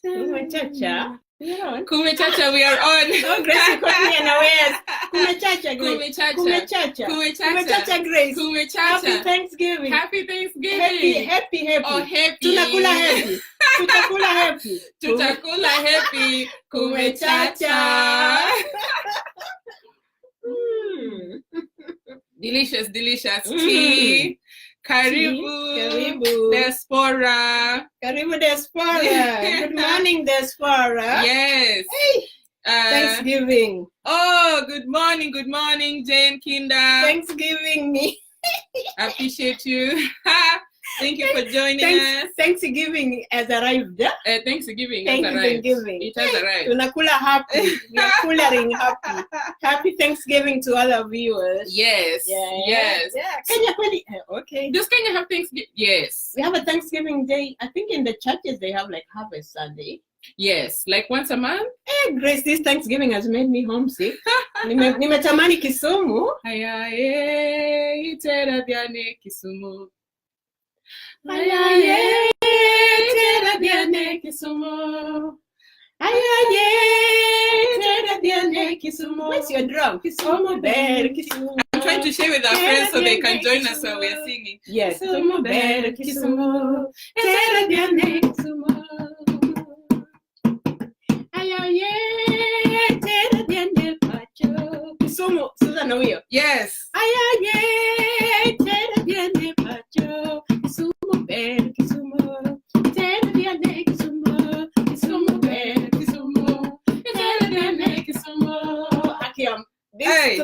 Kumechacha. Kumechacha, we are on. Oh, Grace, you caught me unawares. Kumechacha, Grace. Kumechacha. Kumechacha, Grace. Kumechacha. Happy Thanksgiving. Happy Thanksgiving. Happy. Oh, happy. Tunakula happy. Tutakula happy. Tutakula happy. Kumechacha. Delicious tea. Karibu. Diaspora. Karibu diaspora. Good morning, diaspora. Yes. Hey. Thanksgiving. Oh, good morning, Jane Kinda. Thanksgiving me. I appreciate you. Thank you for joining us. Thanksgiving has arrived. Thanksgiving has arrived. It has arrived. Tunakula happy. We are cooling happy. Happy Thanksgiving to all our viewers. Yes. Yeah. Kenya kweli? Okay. Does Kenya have Thanksgiving? Yes. We have a Thanksgiving day. I think in the churches they have like Harvest Sunday. Yes, like once a month. Hey, Grace, this Thanksgiving has made me homesick. Nimetamani Kisumu. Ayaye, tera diane Kisumu. Ayaye, tera diane Kisumu. Ayaye, tera diane Kisumu. Where's your drum? Kisumu ber, Kisumu. I'm trying to share with our friends so they can join us while we're singing. Yes. Kisumu ber, Kisumu. Tera diane Kisumu. Kisumu, Susan Oyo. Yes. Ayaye, tera diane pacho. Kisumu ber, Kisumu. Tera diane Kisumu. Kisumu ber, Kisumu. Tera diane Kisumu. Akiam.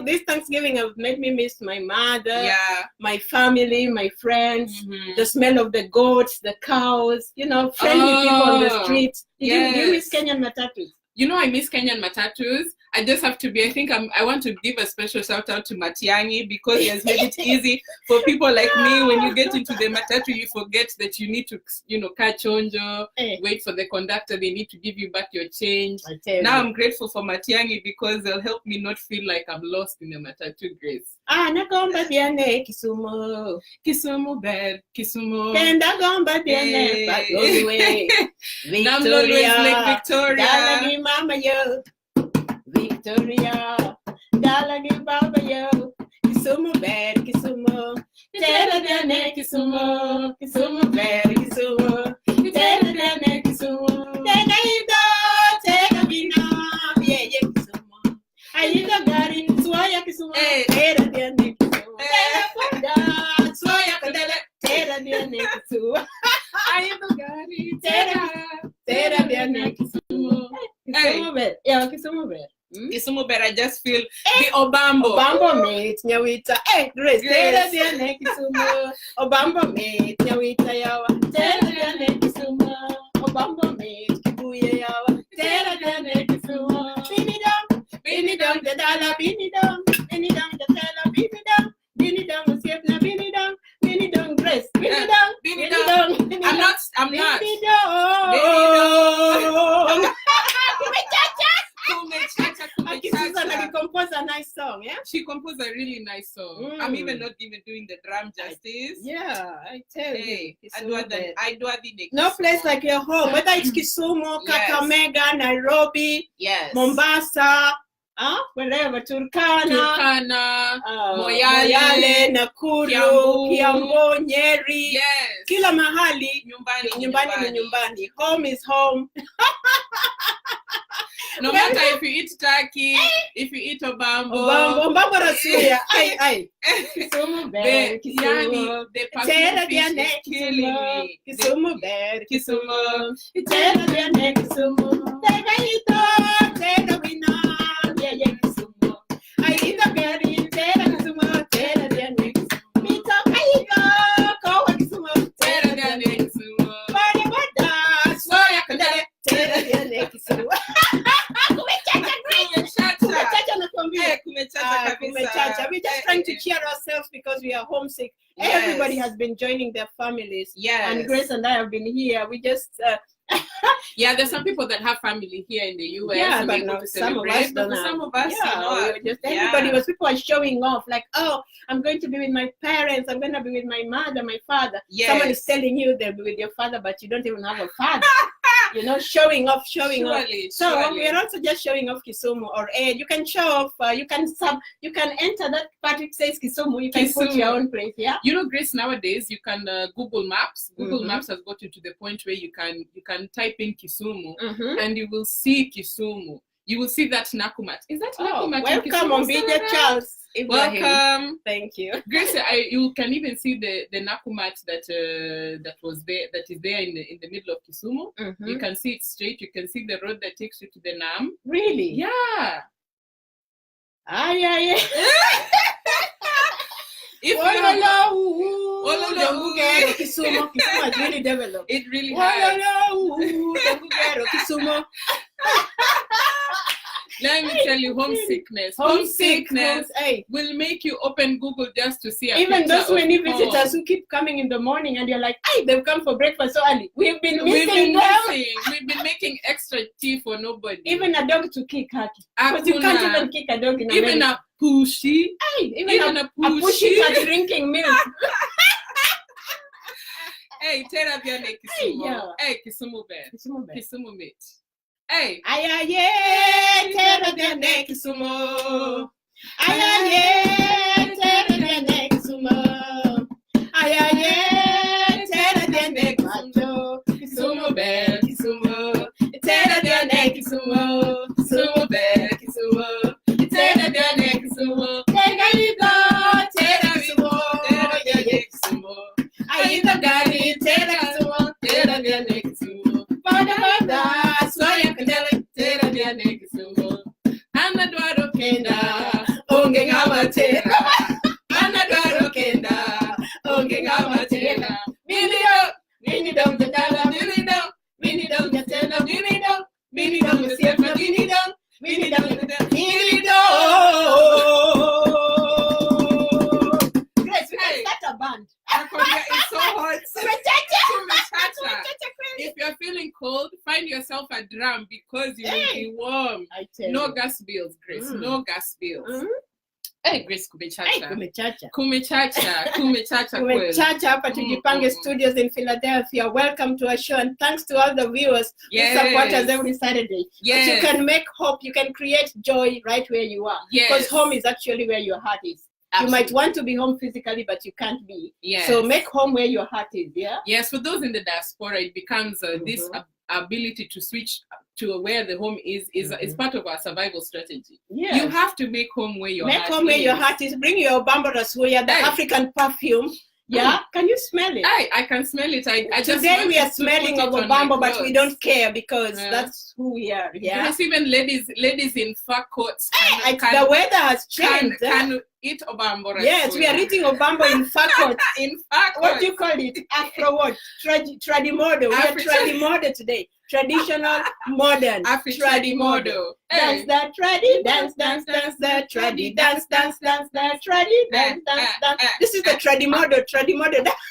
This Thanksgiving have made me miss my mother, my family, my friends, the smell of the goats, the cows, friendly people on the streets. Do you miss Kenyan matatus? I miss Kenyan matatus. I just have to be, I want to give a special shout out to Matiang'i because he has made it easy for people like me. When you get into the matatu, you forget that you need to, catch onjo, wait for the conductor, they need to give you back your change. Now I'm grateful for Matiang'i because they'll help me not feel like I'm lost in the matatu, Grace. Nagomba diane Kisumu. Kisumu ber, Kisumu. Kenda gomba diane Pagolwe. Victoria. Like Victoria. Dalagi mama yo. Victoria, Dalagi Baba yo, Kisumu ber, Kisumu, Tera diane Kisumu, Kisumu ber, Kisumu, Tera diane Kisumu, Tega ido, Tega bina, ye Kisumu, Ayido gari, Swaya Kisumu, Tera diane Kisumu, Tera fonda, Swaya kadele, Tera diane Kisumu, Ayido gari, Tera diane Kisumu, Kisumu ber, Kisumu ber. Kisumu ber, I just feel the Obambo. Obambo mate, nyawita. Grace. Tera diane Kisumu. Obambo mate, nyawita yawa. Tera diane Kisumu. Obambo mate, kibuye yawa. Tera diane Kisumu. Bini dong, dadala, bini dong, dadala, bini dong, usiepna, bini dong, Grace, bini dong. I'm not. Bini dong. Kumechacha composed a nice song, yeah? She composed a really nice song. I'm even not even doing the drum justice. I tell you. I do the no place like your home, whether it's Kisumu, Kakamega, Nairobi, Mombasa, wherever, Turkana, Moyale, Nakuru, Kiambu, Nyeri, kila mahali, nyumbani. Home is home. No matter if you eat turkey, if you eat Obambo rasuya. Kisumu ber, Kisumu. Tera diane Kisumu. Kisumu ber, Kisumu. Tera diane Kisumu. Tega ito, tega wina, ye Kisumu. Aida gari, tera Kisumu, tera diane Kisumu. Mito aida, kowa Kisumu, tera diane Kisumu. Bada bada, soya kadale, tera diane Kisumu. Kumechacha. We're just trying to cheer ourselves because we are homesick. Everybody has been joining their families. And Grace and I have been here. We just there's some people that have family here in the US. But no, some of us don't have. Some of us, people are showing off like, I'm going to be with my parents, I'm going to be with my mother, my father. Someone is telling you they'll be with your father, but you don't even have a father. showing off. So Surely. we are also just showing off Kisumu or Ed. You can show off. You can enter that part which says Kisumu. You can put your own place. Yeah. Grace, nowadays you can Google Maps. Google Maps has gotten to the point where you can type in Kisumu and you will see Kisumu. You will see that Nakumat. Is that Nakumat? Welcome on Bija Charles. Ibrahim. Welcome. Thank you. Grace, you can even see the Nakumat that was there, that is there in the middle of Kisumu. You can see it straight. You can see the road that takes you to the Nam. Really? Yeah. Yeah. Kisumu has really developed. It really has. Kisumu. Let me tell you, homesickness will make you open Google just to see a even picture those many of visitors home. who keep coming in the morning and you're like, hey, they've come for breakfast so early. We've been We've missing them. We've been making extra tea for nobody. Even a dog to kick, Haki. Because you can't even kick a dog in even America. a pushy. Hey, even a pushy cat drinking milk. Hey, tera biane Kisumu. Yeah. Hey, Kisumu bear. Kisumu mate. Hey. Ayaye, tera biane Kisumu. Ayaye, tera biane Kisumu. Ayaye, tera biane Kisumu. Kisumu bear, Kisumu. Tera biane Kisumu. Kisumu bear, Kisumu. Tera biane Kisumu. Tera ligo, tera Kisumu. Tera biane Kisumu. Aida gari, tera Kisumu. Tera biane Kisumu. Bada, soya kandele, tera biane Kisumu. Anadwaro kenda, onge ngama tera. Anadwaro kenda, onge ngama tera. Mini dong jatala, mini dong jatala, mini dong jatala, mini dong. Grace, we can start a band. It's so hot. Kumechacha. If you're feeling cold, find yourself a drum because you will be warm. I tell No you. gas bills, Grace. No gas bills. Hey, Grace, Kumechacha. Hey, Kumechacha. Kumechacha. Kumechacha hapa Tujipange Studios in Philadelphia. Welcome to our show and thanks to all the viewers who support us every Saturday. Yes. But you can make hope, you can create joy right where you are. Yes. Because home is actually where your heart is. Absolutely. You might want to be home physically, but you can't be. Yes. So make home where your heart is, yeah? Yes, for those in the diaspora, it becomes this ability to switch to where the home is part of our survival strategy. Yes. You have to make home where your heart is. Make home where your heart is. Bring your bambara suya, the African perfume. Yeah, can you smell it? I can smell it. I just Today we are smelling of Obamba, but we don't care because that's who we are. Yeah. Yes, even ladies in fur coats. The weather has changed. Can eat Obamba. Yes, we are eating Obamba in fur coats. In fur coats. What do you call it? Afro what? Tradimodo. We are Tradimodo today. Traditional, modern. Tradimodo. Dance that tradi, dance that tradi, dance that tradi, dance. This is the Tradimodo.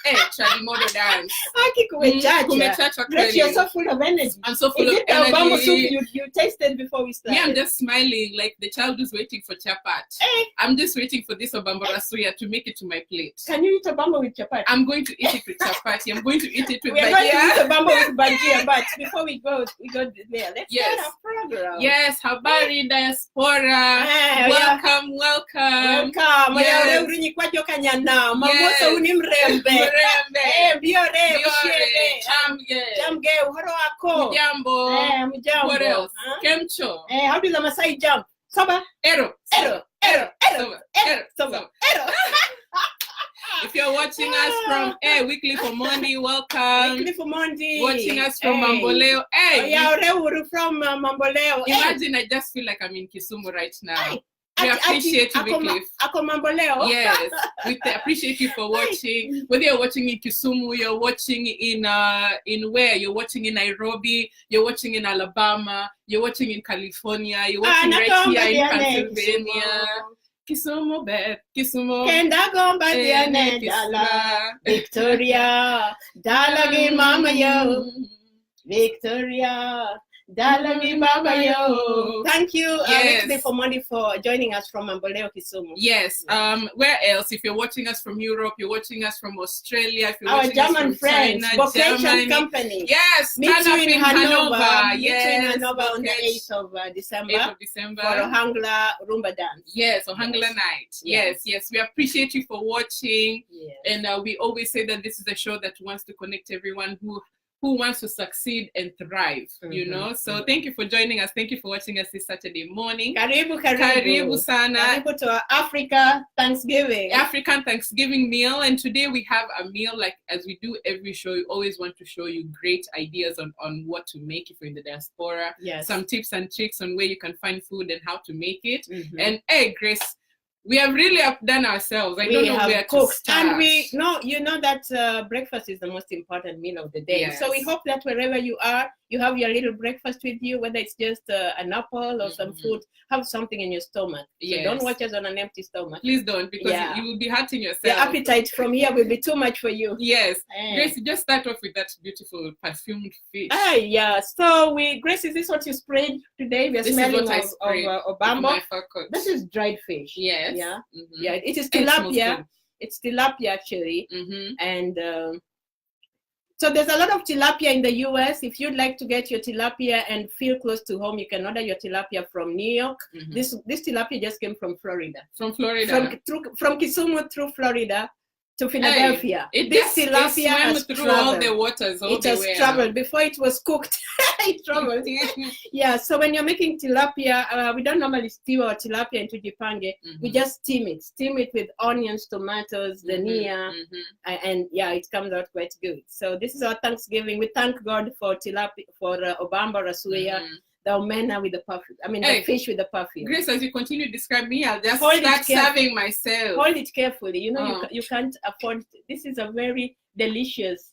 Hey, Tradimodo dance. Aki Kumechacha. Grace, you're so full of energy. I'm so full of energy. Is it the Obamba soup you tasted before we started? Yeah, I'm just smiling like the child who's waiting for chapat. Hey. I'm just waiting for this Obamba rasuya to make it to my plate. Can you eat Obamba with chapat? I'm going to eat it with chapati. I'm going to eat it with We are going to eat Obamba with bajia, but before we go there. Let's start our program. Yes, habari diaspora. Welcome. Yes. Urinyi kwa joka nyana. Mamosa uni mrembe. Biore. Jamge. Uhoro wako. Mujambo. What else? Kemcho. How do the Masai jump? Soba. Ero. If you're watching us from Weekly for Monday, welcome. Weekly for Monday. Watching us from Mamboleo. From Mamboleo. Imagine I just feel like I'm in Kisumu right now. We appreciate you, Weekly. Ako Mamboleo. Yes, we appreciate you for watching. Whether you're watching in Kisumu, you're watching in where? You're watching in Nairobi, you're watching in Alabama, you're watching in California, you're watching right here in Pennsylvania. Kisumu bet, Kisumu. Kenda gomba diane dala. Victoria, dala gi mama yo. Victoria, Dalami Baba yo. Thank you, Yes. Today for Monday for joining us from Mamboleo, Kisumu. Yes. Where else? If you're watching us from Europe, you're watching us from Australia, if you're Our watching German us from friends, China, Vocation Germany. Company. Yes. Meet Turn you up in in Hanover. Hanover. Meet you in Yes. Hanover on the Vocation. 8th of December. 8th of December. For Ohangla Rumba Dance. Yes, Ohangla Night. Yes, yes. We appreciate you for watching. Yes. And we always say that this is a show that wants to connect everyone who wants to succeed and thrive, you know. So thank you for joining us. Thank you for watching us this Saturday morning. Karibu, karibu. Karibu sana. Karibu to our African Thanksgiving meal. And today we have a meal, like as we do every show, we always want to show you great ideas on what to make if you're in the diaspora. Yes. Some Some tips and tricks on where you can find food and how to make it. And hey, Grace, we have really outdone ourselves. I don't know where cooked. to start. And you know that breakfast is the most important meal of the day. Yes. So we hope that wherever you are, you have your little breakfast with you, whether it's just an apple or some food, have something in your stomach. So Yes. don't watch us on an empty stomach. Please don't, because you will be hurting yourself. The appetite from here will be too much for you. Yes. Grace, just start off with that beautiful perfumed fish. Yeah. So Grace, is this what you sprayed today? We're This is smelling what I of sprayed Obambo. my fur coat. This is dried fish. Yes. Yeah. Mhm. Yeah. It is It smells tilapia. good. It's tilapia actually. Mhm. And so there's a lot of tilapia in the US. If you'd like to get your tilapia and feel close to home, you can order your tilapia from New York. Mhm. This tilapia just came from Florida. From Florida. From Kisumu through Florida to Philadelphia. It This just tilapia swam has through all traveled. the waters. All It the has way traveled before it was cooked. It traveled. Yeah, so when you're making tilapia, we don't normally stew our tilapia in Tujipange. We just steam it with onions, tomatoes, dania, and yeah, it comes out quite good. So this is our Thanksgiving. We thank God for tilapia, for Obamba Rasuya, the omena with the perfume. I mean, the fish with the perfume. Grace, as you continue describing me, I'll just Hold start it carefully. serving myself. Hold it carefully. You know, you can't afford. This is a very delicious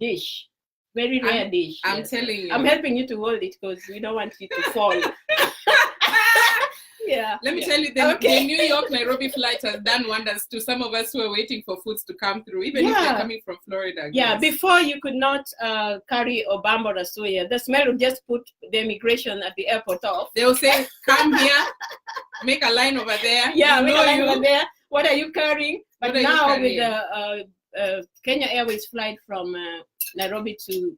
dish. Very rare dish. I'm telling you. I'm helping you to hold it because we don't want you to fall. Yeah. Let me tell you, the New York Nairobi flight has done wonders to some of us who are waiting for foods to come through, even if they're coming from Florida. Yeah, before you could not carry Obama Rasuya. The smell would just put the immigration at the airport off. They will say, come here, make a line over there. Yeah, we make know a line you. over there. What are you carrying? But What are you now with carrying? the Kenya Airways flight from Nairobi to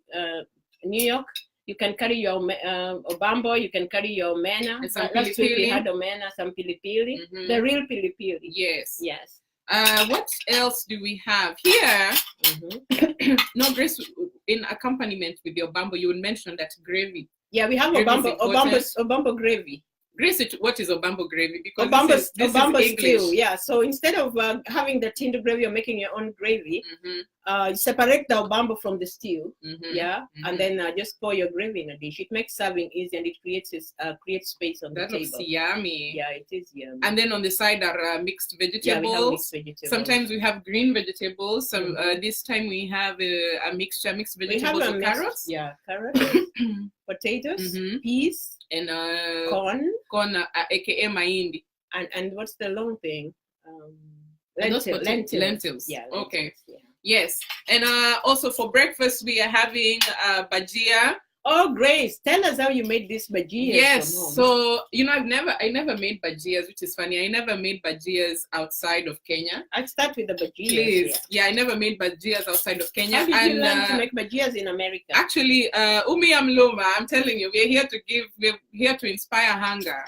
New York, you can carry your Obambo, you can carry your omena. And some Last week we pilipili. had omena, some pilipili. The real pilipili. Yes. Yes. What else do we have here? No, Grace, in accompaniment with your Obambo, you would mention that gravy. Yeah, we have Gravy is Obambo gravy. Grace, what is Obambo gravy? Because Obambo this is English. stew, yeah. So instead of having the tinned gravy or making your own gravy, separate the Obambo from the stew, and then just pour your gravy in a dish. It makes serving easy and it creates space on the That table. looks yummy. Yeah, it is yummy. And then on the side are mixed vegetables. Yeah, we have mixed vegetables. Sometimes we have green vegetables. Some this time we have a mixed vegetables of carrots. Yeah, carrots, potatoes, peas, and corn, aka mahindi. and what's the long thing? Lentils. Yeah. Okay. Lentils, yeah. Yes. And also for breakfast we are having bajia. Oh, Grace, tell us how you made this bajia. Yes. So I never made bajias, which is funny. I never made bajias outside of Kenya. I'll start with the bajias. Please. Yeah, I never made bajias outside of Kenya. How did you learn to make bajias in America? Actually, Umi Amloma, I'm telling you, we're here to inspire hunger.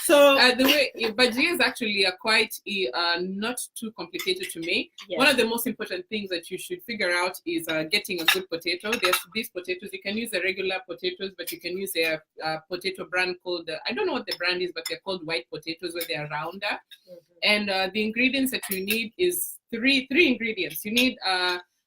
So the way bajias actually are quite not too complicated to make. Yes. One of the most important things that you should figure out is getting a good potato. There's these potatoes. You can use a regular potatoes, but you can use a potato brand called I don't know what the brand is, but they're called white potatoes, where they're rounder. And the ingredients that you need is three ingredients. You need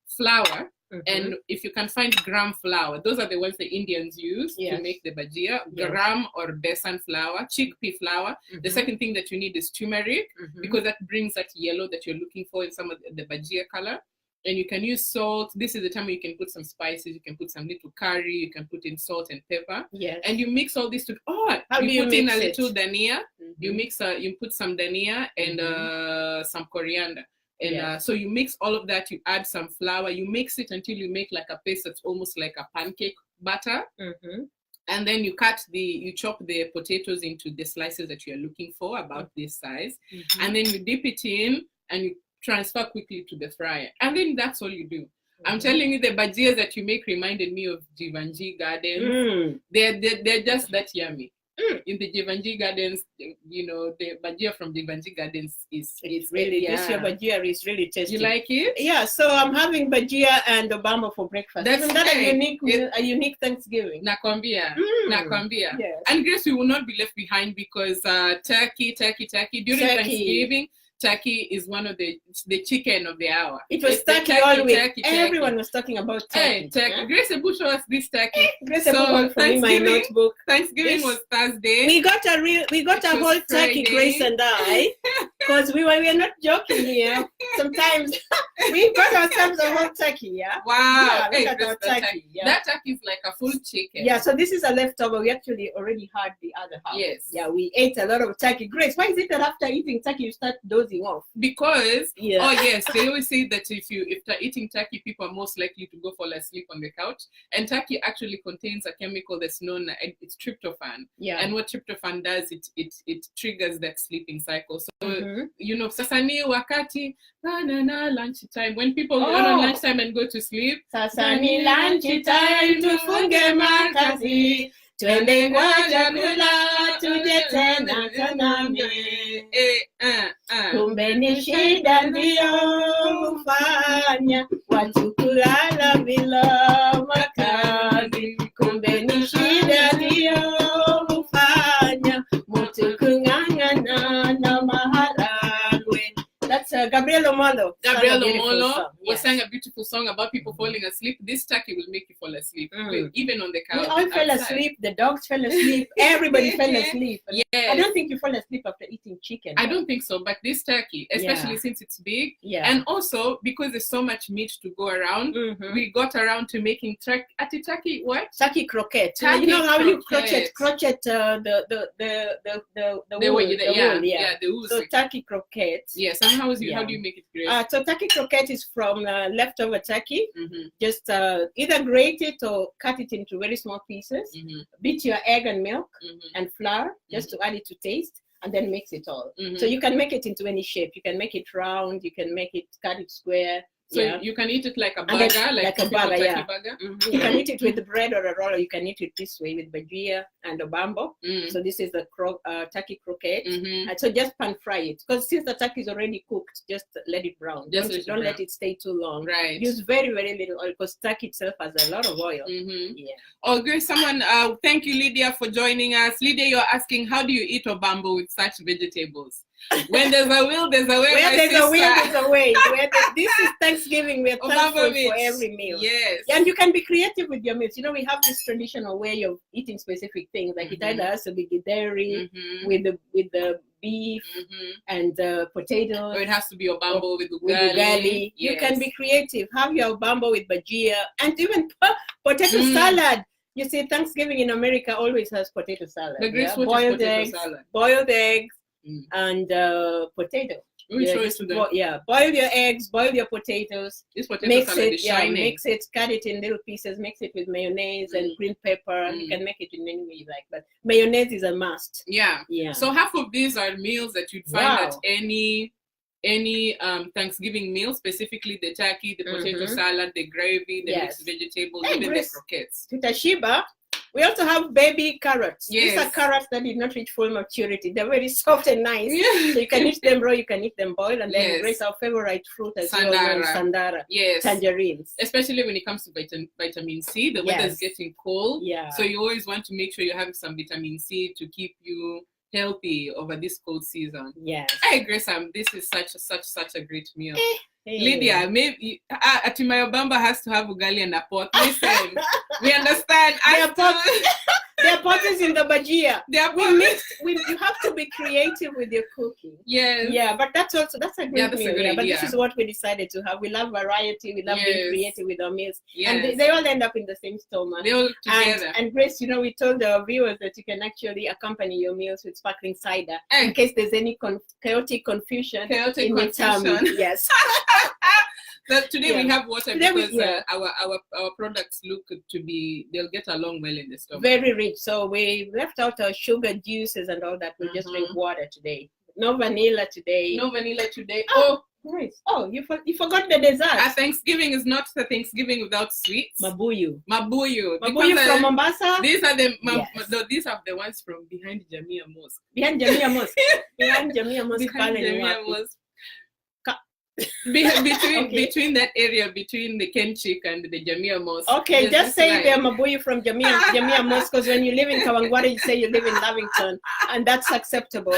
flour, and if you can find gram flour, those are the ones the Indians use to make the bajia. Gram or besan flour, chickpea flour. The second thing that you need is turmeric, because that brings that yellow that you're looking for in some of the bajia color. And you can use salt. This is the time where you can put some spices. You can put some little curry. You can put in salt and pepper. Yes. And you mix all this together. How you put in a mix little dania. You mix. You put some dania and some coriander. And so you mix all of that. You add some flour. You mix it until you make like a paste that's almost like a pancake batter. And then you chop the potatoes into the slices that you're looking for, about this size. And then you dip it in and you transfer quickly to the fryer. And then that's all you do. I'm telling you, the bhajias that you make reminded me of Tujipange Gardens. They're just that yummy. In the Tujipange Gardens, you know, the bhajia from Tujipange Gardens is really, this your bhajia is really tasty. You like it? Yeah, so I'm having bhajia and obamba for breakfast. Isn't that a unique Thanksgiving? Nakwambia. Yes. And Grace, we will not be left behind because turkey during Thanksgiving. Turkey is one of the chicken of the hour. It was turkey all week. Everyone was talking about turkey. Hey, Grace Ebu showed us this turkey. Grace Ebu for me my notebook. Thanksgiving was Thursday. We got a whole turkey, Grace and I, because we were not joking here. Sometimes we got ourselves a whole turkey. Yeah. Wow. Yeah, we got our turkey. Yeah. That turkey is like a full chicken. Yeah. So this is a leftover. We actually already had the other half. Yes. Yeah. We ate a lot of turkey. Grace, why is it that after eating turkey you start dozing off? Because they always say that if they're eating turkey, people are most likely to go fall asleep on the couch. And turkey actually contains a chemical that's known it's tryptophan. Yeah. And what tryptophan does, it triggers that sleeping cycle. So you know, sasa ni wakati lunch time, when people go on lunchtime and go to sleep. Sasa ni lunch time, tufunge makazi. Twende kwa chakula tuje tena taname. Kumbe ni shida ndio hufanya watu kulala bila makazi. Kumbe ni shida ndio hufanya mtu kung'ang'ana na maharagwe. That's Gabriel Omolo. Gabriel Omolo sang a beautiful song about people falling asleep. This turkey will make you fall asleep, even on the couch. We all fell asleep. The dogs fell asleep. Everybody fell asleep. Yes. I don't think you fall asleep after eating chicken. I don't think so. But this turkey, especially since it's big, and also because there's so much meat to go around, we got around to making turkey what? Turkey croquette. You know how you crochet the wool. The wool. So turkey croquette. Yes. And how do you make it great? So turkey croquette is from leftover turkey. Just either grate it or cut it into very small pieces. Beat your egg and milk and flour just to add it to taste, and then mix it all. So you can make it into any shape. You can make it round. You can make it, cut it square. So you can eat it like a burger, like a burger, burger. You can eat it with bread or a roll, or you can eat it this way with bhajia and obambo. So this is the turkey croquette. So just pan fry it, because since the turkey is already cooked, just let it brown. Don't let it stay too long. Right. Use very, very little oil, because turkey itself has a lot of oil. Oh, great. Someone, thank you, Lydia, for joining us. Lydia, you're asking, how do you eat obambo with such vegetables? When there's a will, there's a way. Where there's a will, there's a way. This is Thanksgiving. We're thankful for every meal. Yes. And you can be creative with your meals. You know, we have this traditional way of eating specific things. Like it either has to be githeri with the beef and potatoes. Or it has to be obambo with ugali. Yes. You can be creative. Have your obambo with bhajia and even potato salad. You see, Thanksgiving in America always has potato salad. The great boiled eggs, salad. Boiled eggs. And potato. Boil your eggs, boil your potatoes. This potato salad is shining. Mix it, cut it in little pieces, mix it with mayonnaise and green pepper. You can make it in any way you like, but mayonnaise is a must. Yeah. So half of these are meals that you'd find at any Thanksgiving meal, specifically the turkey, the potato salad, the gravy, the mixed vegetables, even the croquettes. Tutashiba. We also have baby carrots. These are carrots that did not reach full maturity. They're very soft and nice. So you can eat them raw, you can eat them boiled, and then raise our favorite fruit as well, sandara. Tangerines. Especially when it comes to vitamin C. The weather is getting cold. So you always want to make sure you have some vitamin C to keep you healthy over this cold season. Hey, Grace, this is such a great meal. Lydia, maybe Atimayo Bamba has to have ugali and a pot. Listen, we understand. There are pots in the bhajia. You have to be creative with your cooking. But that's a great meal. Good idea. But this is what we decided to have. We love variety. We love being creative with our meals. And they all end up in the same stomach. They all together. And Grace, you know, we told our viewers that you can actually accompany your meals with sparkling cider in case there's any chaotic confusion in your tummy. Yes. That today we have water Today because yeah. Our products look to be, they'll get along well in the stomach. Very rich. So we left out our sugar juices and all that. We just drink water today. No vanilla today. No vanilla today. Oh, nice. Oh, you forgot the dessert. Thanksgiving is not the Thanksgiving without sweets. Mabuyu. Mabuyu From Mombasa. These are the Yes. no, these are the ones from behind Jamia Mosque. Behind Jamia Mosque. Behind Jamia Mosque. Behind Jamia Mosque. Between that area, between the Kenchik and the Jamia Mosque. Okay, just say they're Mabuyu from Jamia Mosque, because when you live in Kawangware, you say you live in Lavington, and that's acceptable.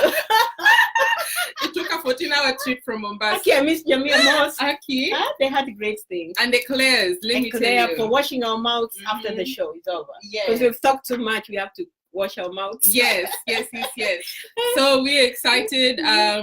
It took a 14-hour trip from Mombasa. Okay, I miss Jamia Mosque. Aki. They had great things. And the Claire's, let me tell you. For washing our mouths after the show is over. Yes. Because we've talked too much, we have to wash our mouths. Yes. So we're excited.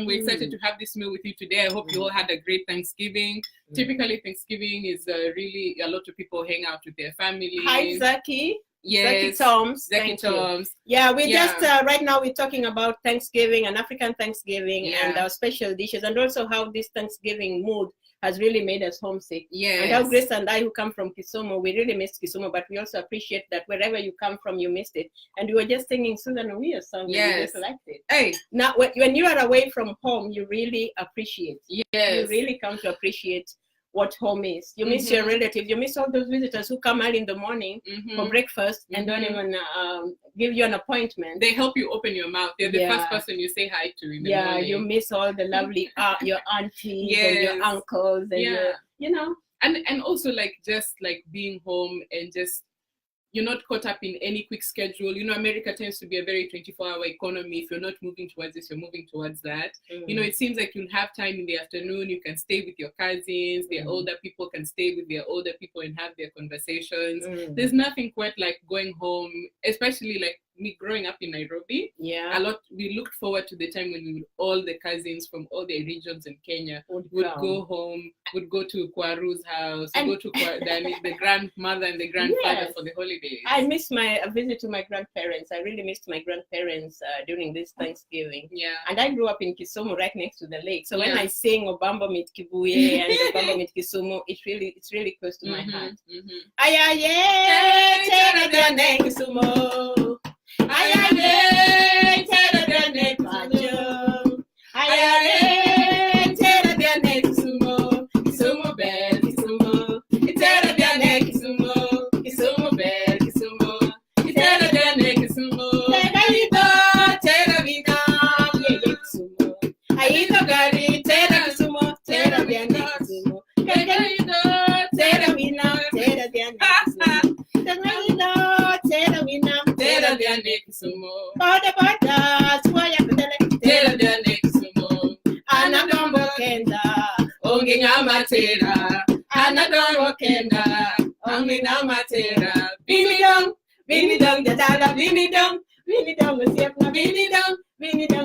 We're excited to have this meal with you today. I hope you all had a great Thanksgiving. Typically, Thanksgiving is really a lot of people hang out with their families. Hi, Zaki. Yes. Zaki Toms. Yeah, just right now we're talking about Thanksgiving and African Thanksgiving and our special dishes, and also how this Thanksgiving mood has really made us homesick. Yes. And how Grace and I, who come from Kisumu, we really missed Kisumu, but we also appreciate that wherever you come from, you missed it. And we were just singing Susan Owia's song, and we just liked it. Hey. Now, when you are away from home, you really appreciate. Yes. You really come to appreciate what home is. You miss your relatives. You miss all those visitors who come early in the morning for breakfast and don't even give you an appointment. They help you open your mouth. They're the first person you say hi to in the morning. You miss all the lovely your aunties and your uncles and your, you know. And also just being home and just you're not caught up in any quick schedule. You know, America tends to be a very 24-hour economy. If you're not moving towards this, you're moving towards that. You know, it seems like you'll have time in the afternoon. You can stay with your cousins. Their older people can stay with their older people and have their conversations. There's nothing quite like going home, especially like me growing up in Nairobi. We looked forward to the time when all the cousins from all the regions in Kenya would go home, would go to Kwaru's house, go to the grandmother and the grandfather for the holidays. I missed a visit to my grandparents. I really missed my grandparents during this Thanksgiving. And I grew up in Kisumu, right next to the lake. So when I sing Obambo Mit Kibuye and Obambo Mit Kisumu, it's really close to my heart. Ayaye, tera dane Kisumu. Ayaye, tera dane Pajo. Ayaye, tera dane Kisumu. Kisumu bel Kisumu. Tera dane Kisumu. Kisumu bel Kisumu. Tera dane Kisumu. Tera vida, tera vida, Kisumu. Aito gari, tera Kisumu. Tera dane Kisumu. Tera vida, tera vida, tera dane Kisumu. Tera vida, tera vida, tera dane Kisumu. Bada bada, swaya kudele, tera dane Kisumu. Anadombo kenda, ongi ngamatera. Anadombo kenda, ongi ngamatera. Bini dong, jatala, bini dong, usiep na bini dong,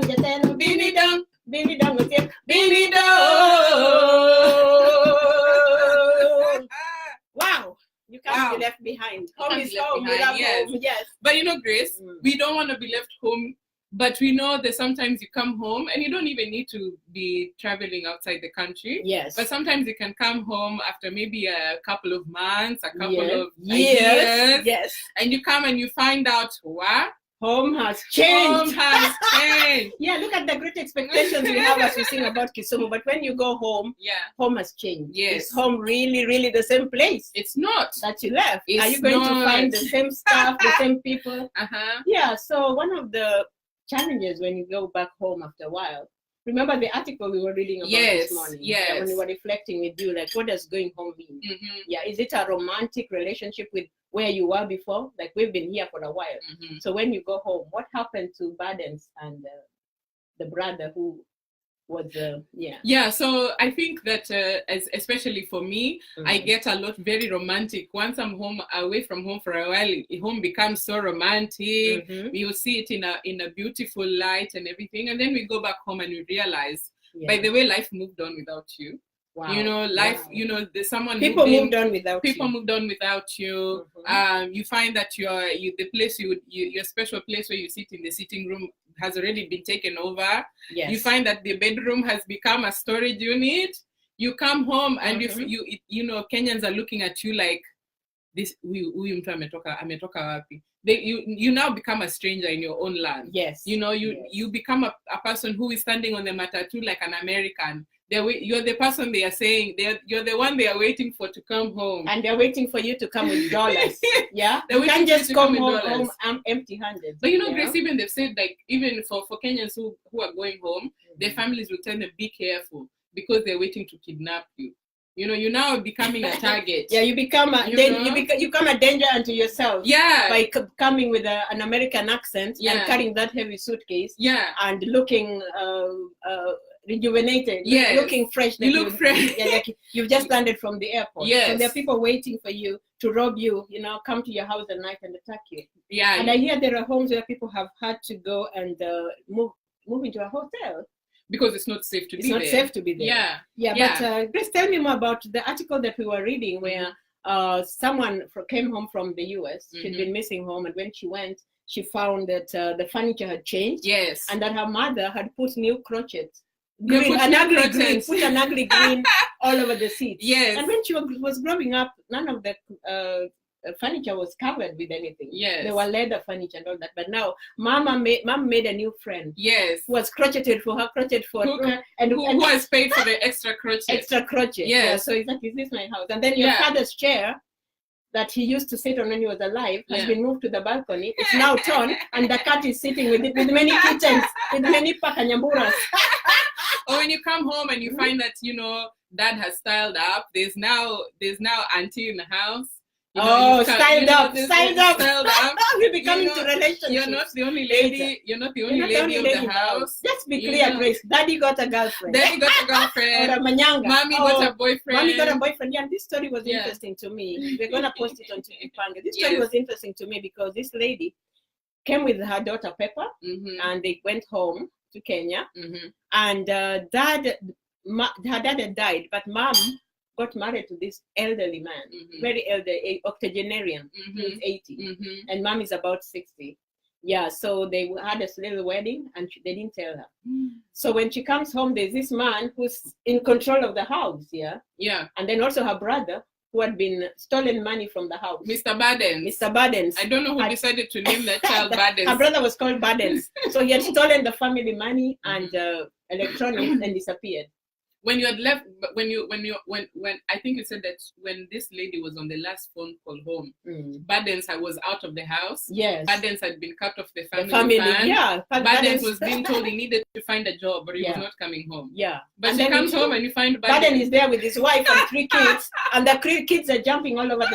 jatala, bini dong, usiep, bini dong. Wow. You can't be left behind. Home is home. Yes. But you know, Grace, we don't want to be left home. But we know that sometimes you come home and you don't even need to be traveling outside the country. Yes. But sometimes you can come home after maybe a couple of months, a couple of years. Yes. And you come and you find out what? Home has changed. Home has changed. Look at the great expectations we have as we sing about Kisumu. But when you go home, home has changed. Yes. Is home really, really the same place? It's not. That you left. It's Are you going not. to find the same stuff, the same people? Yeah, so one of the challenges when you go back home after a while, remember the article we were reading about this morning? Yes. When we were reflecting with you, like, what does going home mean? Is it a romantic relationship with where you were before? Like, we've been here for a while. So when you go home, what happened to Burdens and the brother who was so I think that especially for me, I get a lot very romantic. Once I'm away from home for a while, home becomes so romantic. You see it in a beautiful light and everything, and then we go back home and we realize, by the way, life moved on without you. Wow. You know, life. You know, there's someone. People moved on without you. You find that the place your special place where you sit in the sitting room has already been taken over. Yes. You find that the bedroom has become a storage unit. You come home and if you know, Kenyans are looking at you like this. Huyu mtu ametoka wapi? You now become a stranger in your own land. Yes. You know, you become a person who is standing on the matatu like an American. You're the person they are saying, you're the one they are waiting for to come home. And they're waiting for you to come with dollars. Yeah? You can't just come home empty-handed. But you know, Grace, even they've said, like, even for Kenyans who are going home, their families will tell them, be careful, because they're waiting to kidnap you. You know, you're now becoming a target. Yeah, you become a danger unto yourself. Yeah. By coming with an American accent and carrying that heavy suitcase. Yeah. And looking rejuvenated. Yes. Looking fresh. You look fresh. Yeah, like you've just landed from the airport. Yes. So there are people waiting for you to rob you, you know, come to your house at night and attack you. Yeah. And I hear there are homes where people have had to go and move into a hotel. Because it's not safe to be there. It's not safe to be there. Yeah. But Grace, tell me more about the article that we were reading where someone came home from the US. She'd been missing home, and when she went, she found that the furniture had changed. Yes. And that her mother had put new crotchets. Put an ugly green all over the seats. Yes. And when she was growing up, none of the furniture was covered with anything. Yes. There were leather furniture and all that. But now, mom made a new friend. Yes. Who was crocheted for her, who has paid for the extra crochet. Extra crochet. Yes. Yeah. So he's like, is this my house? And then your father's chair that he used to sit on when he was alive has been moved to the balcony. It's now torn, and the cat is sitting with many kittens, with many pakanyamburas. Or when you come home and you find that, you know, dad has styled up, there's now auntie in the house. You know, styled up. We'll be coming to relationships. You're not the only lady. You're not the only lady of the house. Just be clear, Grace. Daddy got a girlfriend. Or a manyanga. Mommy got a boyfriend. Yeah, this story was interesting to me. We're gonna post it on Tujipange. This story was interesting to me because this lady came with her daughter Pepper, and they went home to Kenya. And her dad had died, but mom got married to this elderly man, very elderly, octogenarian. He's 80, and mom is about 60. Yeah, so they had a little wedding, and they didn't tell her. So when she comes home, there's this man who's in control of the house. Yeah, and then also her brother, who had been stolen money from the house. Mr. Burdens. I don't know who decided to name that child Burdens. Her brother was called Burdens. So he had stolen the family money and electronics and disappeared. When you had left, when I think you said that when this lady was on the last phone call home, Burdens was out of the house. Yes. Burdens had been cut off the family plan. Yeah. Burdens was being told he needed to find a job, but he was not coming home. Yeah. But she comes home and you find Burdens is there with his wife and 3 kids, and the kids are jumping all over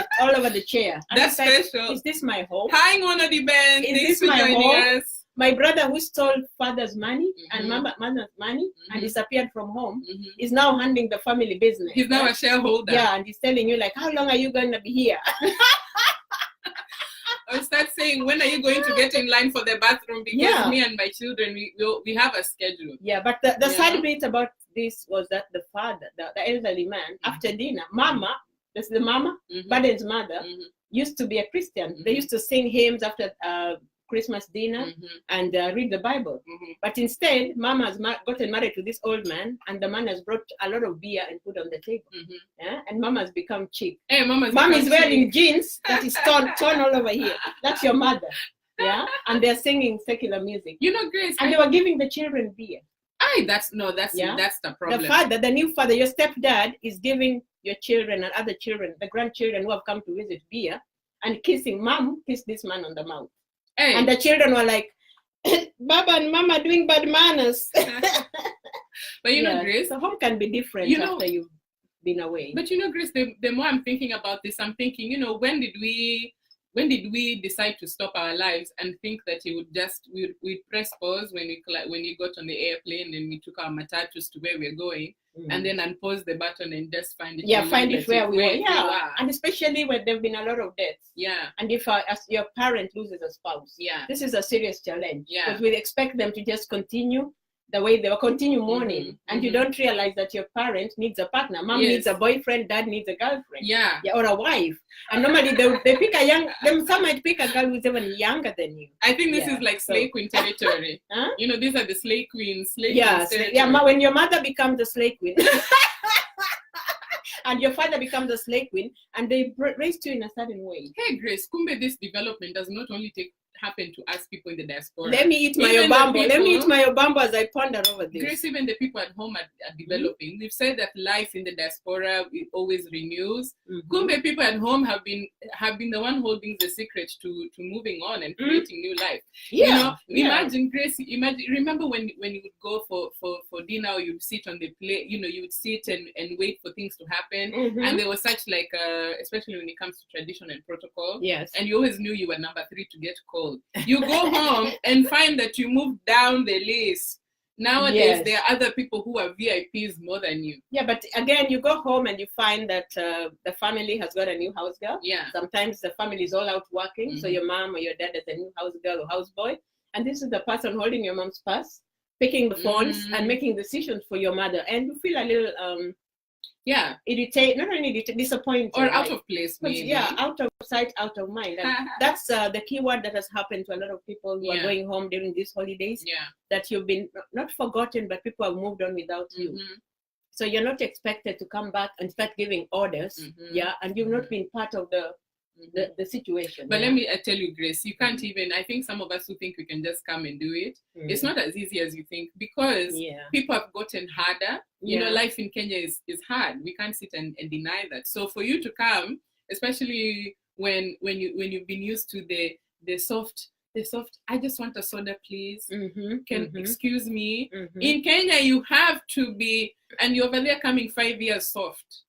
the chair. And that's special. Like, is this my home? Hi, Mona the Ben. Is this my home? My brother, who stole father's money and mother's money and disappeared from home, is now handling the family business. He's now a shareholder. Yeah, and he's telling you, like, how long are you going to be here? Or start saying, when are you going to get in line for the bathroom? Because me and my children, we have a schedule. Yeah, but the sad bit about this was that the father, the elderly man, after dinner, that's the mama, Baden's mother, used to be a Christian. They used to sing hymns after Christmas dinner and read the Bible. But instead, mama has gotten married to this old man, and the man has brought a lot of beer and put on the table. Yeah? And mama has become cheap. Hey, mom is wearing jeans that is torn all over here. That's your mother. Yeah, and they're singing secular music. You know, Grace, and they were giving the children beer. That's the problem. The new father, your stepdad, is giving your children and other children, the grandchildren who have come to visit, beer and kissing. Mom kissed this man on the mouth. Hey. And the children were like, Baba and Mama doing bad manners. But you know, Grace, the home can be different after you've been away. But you know, Grace, the more I'm thinking about this, I'm thinking, you know, when did we decide to stop our lives and think that we'd press pause when you got on the airplane and we took our matatus to where we're going, and then unpause the button and just find it. Find it where we were. Yeah, and especially when there've been a lot of deaths. Yeah. And if as your parent loses a spouse, this is a serious challenge. Yeah. Because we expect them to just continue the way they will continue mourning, and you don't realize that your parent needs a partner. Mom needs a boyfriend, dad needs a girlfriend, or a wife. And normally they pick some might pick a girl who's even younger than you. I think this is like slay queen territory. You know, these are the slay queens. When your mother becomes the slay queen. and your father becomes a slave queen, and they raised you in a certain way. Hey, Grace, kumbe this development does not only happen to us people in the diaspora. Let me eat my obambo. Let me eat my obambo as I ponder over this. Grace, even the people at home are developing. We've said that life in the diaspora it always renews. Kumbe people at home have been the one holding the secret to moving on and creating new life. Yeah. Imagine, Grace. Remember when you would go for dinner, or you'd sit on the plate. You would sit and wait for things to happen. And there was such like, especially when it comes to tradition and protocol. Yes. And you always knew you were number 3 to get called. You go home and find that you moved down the list. Nowadays, there are other people who are VIPs more than you. Yeah, but again, you go home and you find that the family has got a new house girl. Yeah. Sometimes the family is all out working, so your mom or your dad is a new house girl or houseboy, and this is the person holding your mom's purse, picking the phones, and making decisions for your mother, and you feel a little irritated, not only irritated, disappointed, or out of place, maybe. Yeah, out of sight, out of mind. And that's the key word that has happened to a lot of people who are going home during these holidays. Yeah, that you've been not forgotten, but people have moved on without you. So you're not expected to come back and start giving orders. And you've not been part of the situation. But let me tell you, Grace, you can't even, I think some of us who think we can just come and do it, it's not as easy as you think, because people have gotten harder. You know, life in Kenya is hard. We can't sit and deny that. So for you to come, especially when you've been used to the soft, I just want a soda, please. Excuse me. In Kenya, you have to be, and you're over there coming 5 years soft.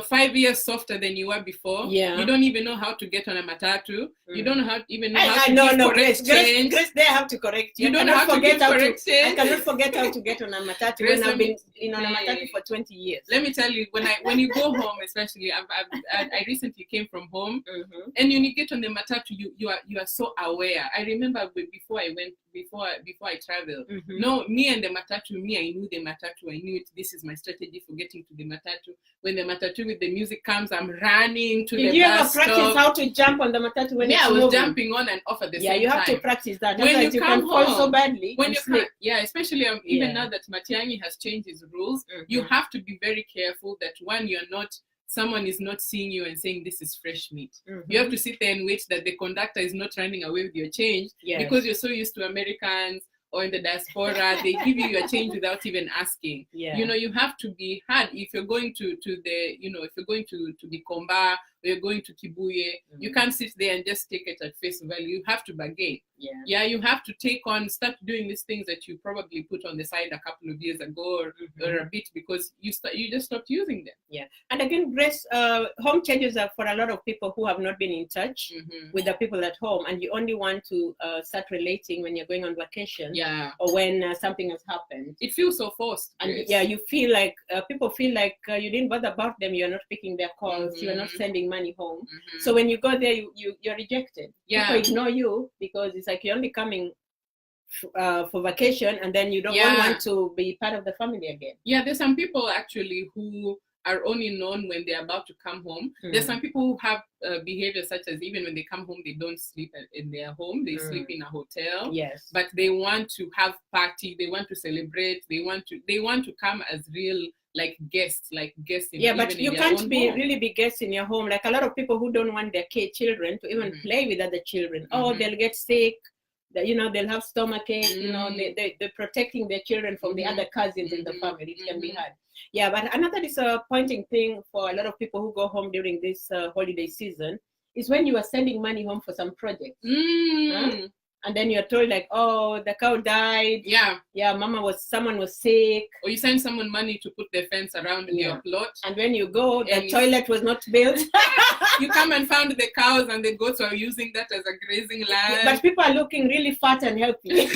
5 years softer than you were before. Yeah. You don't even know how to get on a matatu. You don't even know how to give correct change. Grace, they have to correct you. You don't know how to give correct change. I cannot forget how to get on a matatu when I've been on a matatu for 20 years. Let me tell you, when you go home, especially, I recently came from home, and when you get on the matatu, you are so aware. I remember before I traveled, me and the matatu, I knew the matatu. I knew it. This is my strategy for getting to the matatu. When the matatu with the music comes, I'm running to the bus stop. Did you ever practice how to jump on the matatu when it's moving? I was jumping on and off at the same time. Yeah, you have to practice that. When you come home, fall so badly. When especially even now that Matiang'i has changed his rules, you have to be very careful that someone is not seeing you and saying this is fresh meat. You have to sit there and wait that the conductor is not running away with your change, because you're so used to Americans or in the diaspora, they give you your change without even asking. You have to be hard. If you're going to Gikomba, or you're going to Kibuye, you can't sit there and just take it at face value. You have to bargain. You have to start doing these things that you probably put on the side a couple of years ago or a bit, because you just stopped using them. And again, Grace, home changes are for a lot of people who have not been in touch with the people at home, and you only want to start relating when you're going on vacation, or when something has happened. It feels so forced. And you feel like people feel like you didn't bother about them. You're not picking their calls. You're not sending money home. So when you go there, you're rejected. People ignore you because it's like you're only coming for vacation, and then you don't want to be part of the family again. There's some people actually who are only known when they're about to come home. There's some people who have behavior such as even when they come home, they don't sleep in their home. They sleep in a hotel. But they want to have party. They want to celebrate. They want to come as real guests in but you can't really be guests in your home. Like a lot of people who don't want their children to even play with other children. They'll get sick. They'll have stomachache. They're protecting their children from the other cousins in the family. It can be hard. But another disappointing thing for a lot of people who go home during this holiday season is when you are sending money home for some project. And then you're told the cow died. Someone was sick. Or you send someone money to put the fence around your plot. And when you go, the toilet was not built. You come and found the cows and the goats are using that as a grazing land. But people are looking really fat and healthy.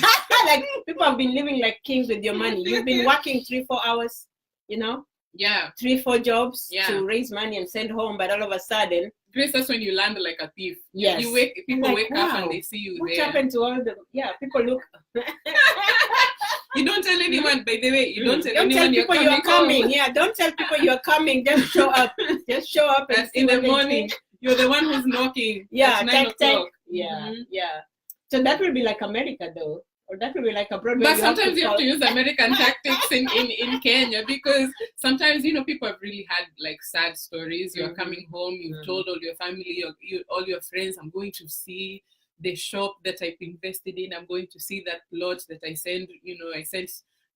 People have been living like kings with your money. You've been working 3-4 hours, 3-4 jobs to raise money and send home, but all of a sudden, Grace, that's when you land like a thief. People wake up and they see you what there. What happened to all the people look? You don't tell anyone, by the way. Don't tell people you're coming. Don't tell people you're coming. Just show up. That's in the morning. You're the one who's knocking. At 9 o'clock. So that will be like America, though. Or that will be like abroad. But sometimes you have to use American tactics in Kenya, because sometimes, you know, people have really had like sad stories. You're coming home, you've told all your family, all your friends, I'm going to see the shop that I've invested in. I'm going to see that plot that I sent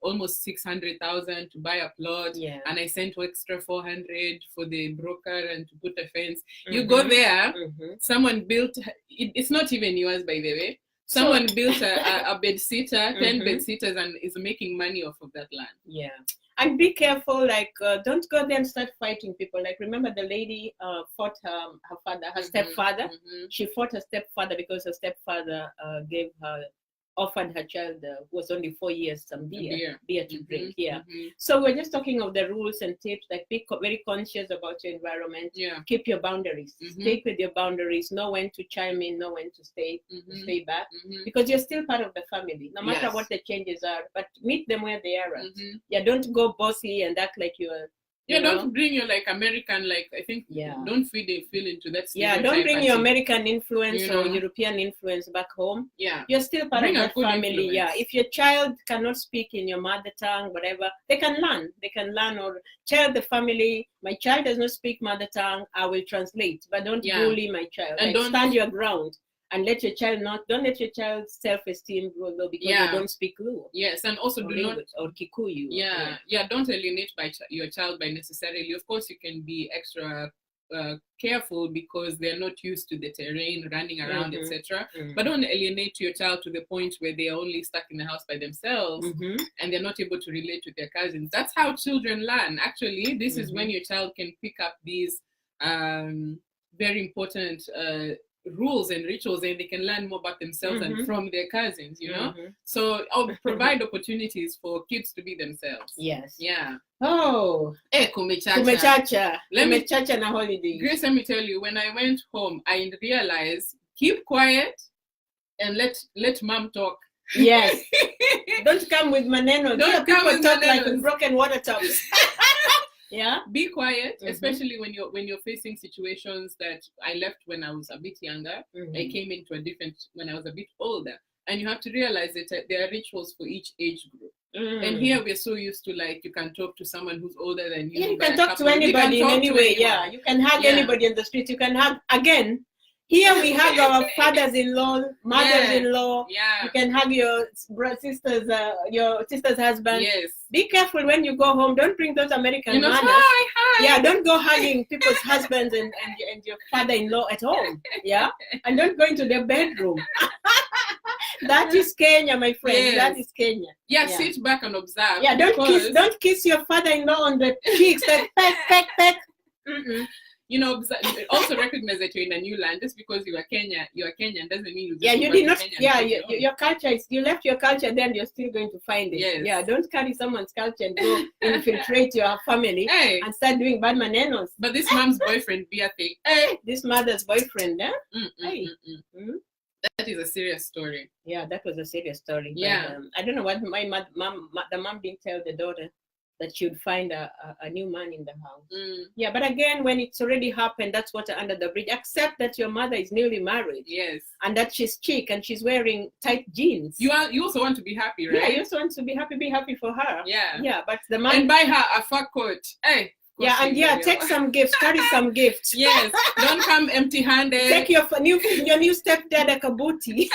almost 600,000 to buy a plot, and I sent extra 400 for the broker and to put a fence. You go there, someone built, it's not even yours, by the way. Someone built a bed sitter, 10 bed sitters, and is making money off of that land. Yeah. And be careful, like, don't go there and start fighting people. Like, remember the lady fought her father, her stepfather. She fought her stepfather because her stepfather offered her child, who was only 4 years, some beer to drink. So we're just talking of the rules and tips, like be very conscious about your environment. Keep your boundaries. Stick with your boundaries. Know when to chime in, know when to stay back, because you're still part of the family, no matter what the changes are. But meet them where they are at. Yeah, don't go bossy and act like you're. Don't bring your like American, like, I think, don't feel into that. Don't bring your American influence or European influence back home. You're still part of that family. Influence. If your child cannot speak in your mother tongue, whatever, they can learn or tell the family, my child does not speak mother tongue, I will translate, but don't bully my child. And don't stand your ground. And let your child don't let your child's self-esteem grow low because they don't speak Luo. Yes, and also do not, or Kikuyu. Don't alienate your child by necessarily. Of course, you can be extra careful because they're not used to the terrain, running around, etc. But don't alienate your child to the point where they are only stuck in the house by themselves and they're not able to relate with their cousins. That's how children learn. Actually, this is when your child can pick up these very important rules and rituals, and they can learn more about themselves and from their cousins, you know. So I'll provide opportunities for kids to be themselves. Kumechacha na holiday. Grace, let me tell you, when I went home, I realized, keep quiet and let mom talk. Yes. Don't come with maneno. Don't come with talk like with broken water taps. Be quiet, especially when you're facing situations that I left when I was a bit younger. I came into when I was a bit older, and you have to realize that there are rituals for each age group. And here we're so used to, like, you can talk to someone who's older than you. You can talk to anybody in any way. You can hug anybody in the street. You can hug again. Here we hug our fathers-in-law, mothers-in-law. You can hug your sister's husband. Be careful when you go home. Don't bring those American manners. Hi. Don't go hugging people's husbands and your father-in-law at home. And don't go into their bedroom. That is Kenya, my friend. That is Kenya. Sit back and observe. Don't kiss your father-in-law on the cheeks. Like peck. You know, also recognize that you're in a new land. Just because you are Kenyan doesn't mean you did not. Your culture is, you left your culture, then you're still going to find it. Don't carry someone's culture and go infiltrate your family and start doing bad manenos. But this mom's boyfriend be a thing. This mother's boyfriend, That is a serious story. That was a serious story. But, I don't know what the mom didn't tell the daughter, that you'd find a new man in the house. But again, when it's already happened, that's water under the bridge. Accept that your mother is newly married. And that she's chic and she's wearing tight jeans. You also want to be happy, right? Yeah, you also want to be happy for her. But the man... And buy her a fur coat. Take some gifts, carry some gifts. Don't come empty-handed. Take your new stepdad a kabuti.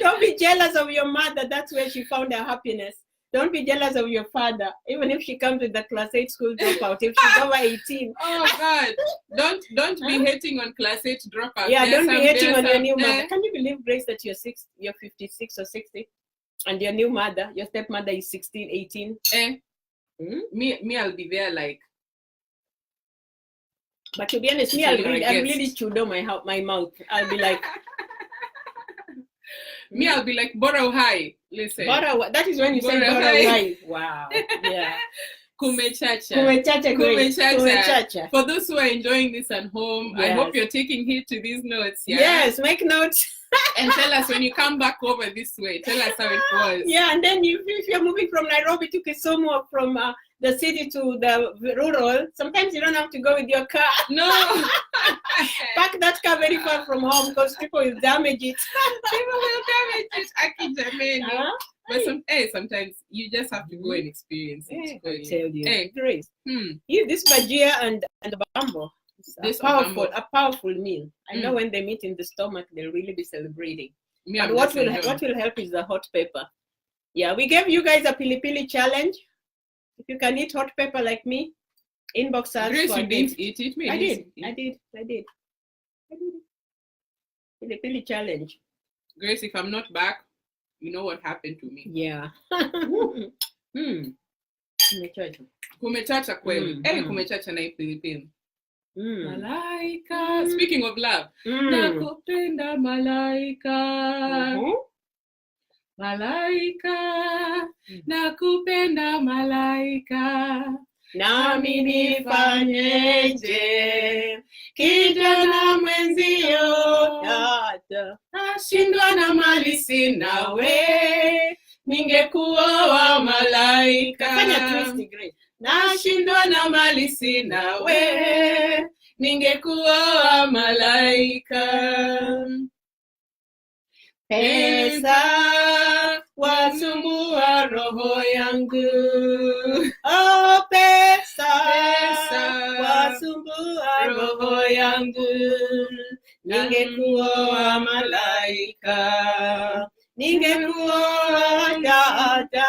Don't be jealous of your mother. That's where she found her happiness. Don't be jealous of your father, even if she comes with the class 8 school dropout. If she's over 18. Oh God! Don't be hating on class 8 dropout. Don't be hating on your new mother. Can you believe, Grace, that you're 56 or 60, and your new mother, your stepmother, is 16, 18? Me, I'll be there like. But to be honest, I'll really chudo my mouth. I'll be like. I'll be like, Bora Uhai. Listen. That is when you say Bora Uhai. Wow. Kumechacha. Kumechacha. For those who are enjoying this at home, I hope you're taking heed to these notes. Yes, make notes. And tell us when you come back over this way. Tell us how it was. And then if you're moving from Nairobi to Kisumu or from the city to the rural, sometimes you don't have to go with your car. No. Park that car very far from home because people will damage it. People will damage it. Aki jameni. Huh? But sometimes you just have to go and experience it. I tell you. Hey. Grace. Hmm. This bajia and bambo. This A powerful meal. I know Mm. when they meet in the stomach, they'll really be celebrating. Me, But I'm what just will enjoying. help is the hot pepper. Yeah, we gave you guys a pili challenge. If you can eat hot pepper like me, inbox us. Grace, for a you didn't gift. eat it. Maybe I you did. Pili challenge. Grace, if I'm not back, you know what happened to me. Yeah. Kumechacha. Kumechacha kweli. Mm, Eh, mm. kumechacha na hii pilipili. Mm. Malaika. Speaking of love. Mm. Nakupenda malaika. Mhm. Malaika. Nakupenda malaika. Nami nifanyeje, kijana mwenzio, dada, nashindwa na mali sina we, ningekuoa malaika. Fanya twist, Grace. Nashindwa na mali sina we, ningekuoa malaika. Pesa wasumbua roho yangu. Oh, pesa wasumbua roho yangu. Ningekuoa malaika, ningekuoa dada.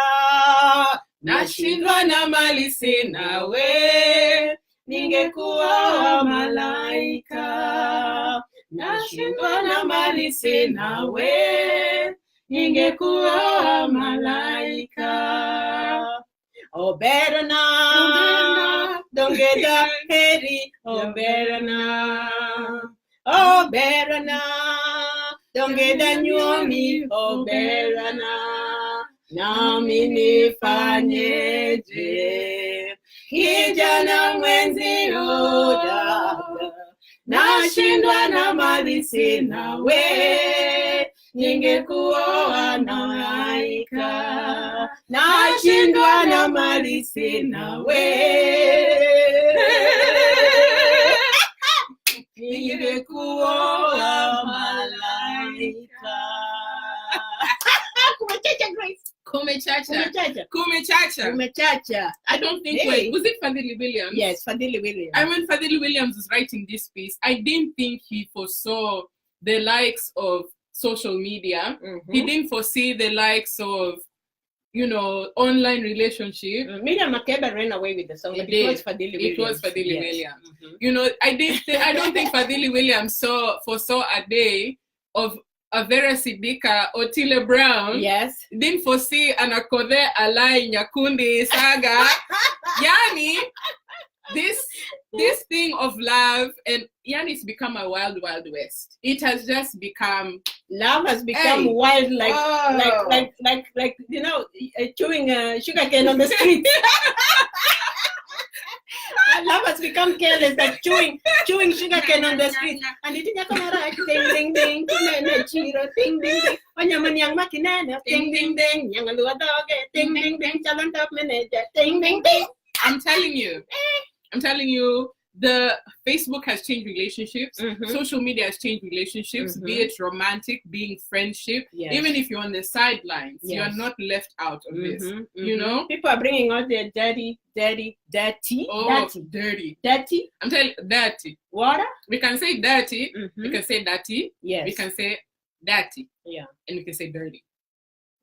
Nashindwa na mali sina we, ningekuoa malaika. Nashindwa na mali sina we, ningekuoa malaika. Oberana, dongeda heri, oberana. Oberana, dongeda nyuomi, oberana. Nami nifanyeje, kijana mwenzio, dada. Nashindwa na mali sina we, ningekuoa malaika. Nashindwa na mali sina we, ningekuoa malaika. Kumechacha, Grace. Kumechacha. Kumechacha. I don't think, Hey. wait, was it Fadhili Williams? Yes, Fadhili Williams. And when Fadhili Williams was writing this piece, I didn't think he foresaw the likes of social media. He didn't foresee the likes of, online relationship. Miriam Makeba ran away with the song, but it was Fadhili Williams. It was Fadhili Williams. Mhm. I don't think Fadhili Williams foresaw a day of Avera Sidika, Otile Brown. Yes. Didn't foresee Anakode Alai Nyakundi Saga. Yani, this thing of love, and it's become a wild west. It has just become, Love has become wild, like chewing sugar cane on the street. Love has become careless, like chewing sugar cane on the street. And it is a ding ding ding, chiro ding ding ding. Onyamani yang makinana, ding ding ding, yang alua doge, ding ding ding, chalon top manager, ding ding ding. I'm telling you, the Facebook has changed relationships. Social media has changed relationships, be it romantic, being friendship. Yes. Even if you're on the sidelines, Yes. you're not left out of this. People are bringing out their dirty. Oh, dirty. I'm telling you, dirty. Water? We can say dirty. We can say dirty. Yes. We can say dirty. Yeah. And we can say dirty.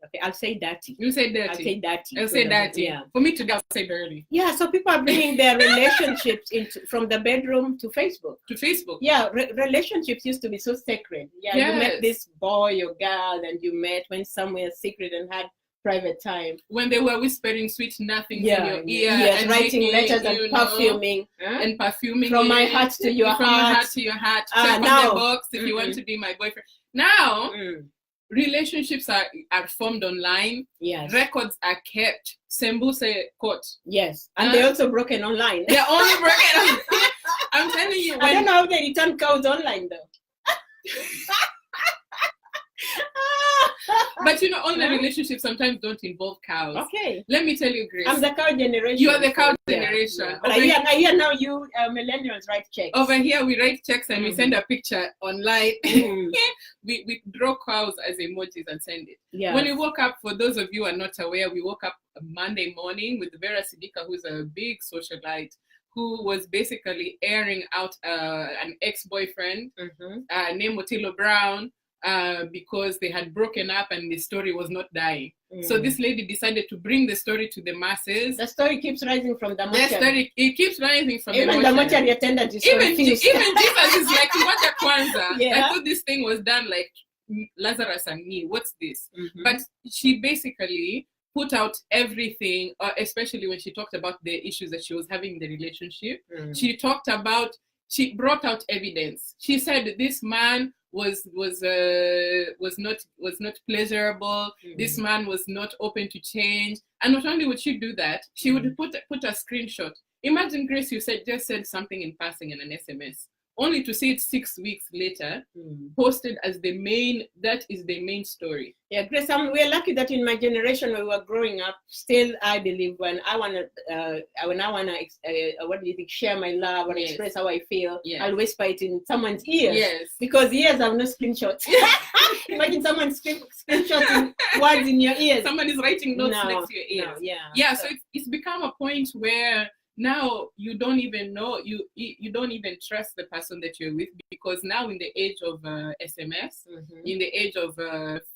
Okay, I'll say dirty. You say dirty. I'll say dirty. I'll say dirty. Yeah. For me today, I'll say dirty. Yeah, so people are bringing their relationships from the bedroom to Facebook. To Facebook. Yeah, relationships used to be so sacred. Yeah, Yes. You met this boy or girl and you met, went somewhere secret and had private time. When they were whispering sweet nothings in your ear. Yes, and writing making, letters and perfuming. And perfuming From my it, heart to your from heart. your heart to your heart. Check on now. the box if you want to be my boyfriend. Now, relationships are formed online. Yes. Records are kept. Sembuse court. Yes. And they're also broken online. They're only broken. I'm telling you. I don't know how they return codes online though. But online relationships sometimes don't involve cows. Okay. Let me tell you, Grace. I'm the cow generation. You are the cow generation. Yeah. But I hear now you millennials write checks. Over here, we write checks and we send a picture online. we draw cows as emojis and send it. Yeah. When we woke up, for those of you who are not aware, we woke up Monday morning with Vera Sidika, who's a big socialite, who was basically airing out an ex-boyfriend named Otilo Brown because they had broken up and the story was not dying. So this lady decided to bring the story to the masses. The story keeps rising from the mortuary. It keeps rising from even the mortuary attendant is even Jesus is like, what a Kwanzaa. Yeah. I thought this thing was done like Lazarus and me. What's this? But she basically put out everything, especially when she talked about the issues that she was having in the relationship. She brought out evidence. She said this man was not pleasurable. This man was not open to change. And not only would she do that, she would put a screenshot. Imagine, Grace, you just said something in passing in an SMS, only to see it 6 weeks later posted as that is the main story. Yeah, Grace, we're lucky that in my generation when we were growing up, still I believe when I wanna share my love or express how I feel, I'll whisper it in someone's ears. Yes. Because ears have no screenshots. Imagine someone screenshotting words in your ears. Someone is writing notes next to your ears. Yeah. So it's become a point where now you don't even know, you don't even trust the person that you're with, because now in the age of SMS, in the age of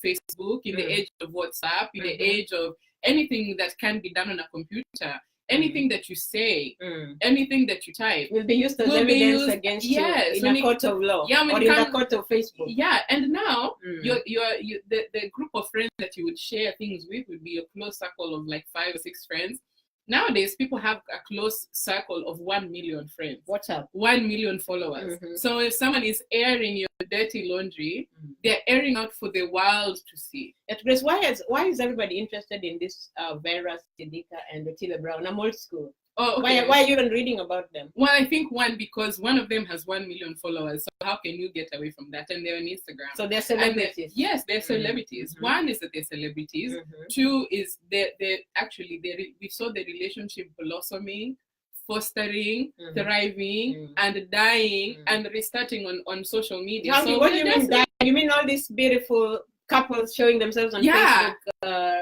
Facebook, in the age of WhatsApp, in the age of anything that can be done on a computer, anything that you say, anything that you type will be used as evidence against you in a court of law or in the court of Facebook. Yeah, and now the group of friends that you would share things with would be a close circle of like 5 or 6 friends. Nowadays, people have a close circle of 1 million friends. What's up? 1 million followers. So if someone is airing your dirty laundry, they're airing out for the world to see. Grace, why is everybody interested in this Vera Sidika and Otilo Brown? I'm old school. Oh, okay. Why are you even reading about them? Well, I think because one of them has 1 million followers. So how can you get away from that? And they're on Instagram. So they're celebrities. Yes, they're celebrities. One is that they're celebrities. Two is we saw the relationship blossoming, fostering, thriving, and dying, and restarting on social media. So what do you mean that? You mean all these beautiful couples showing themselves on Facebook?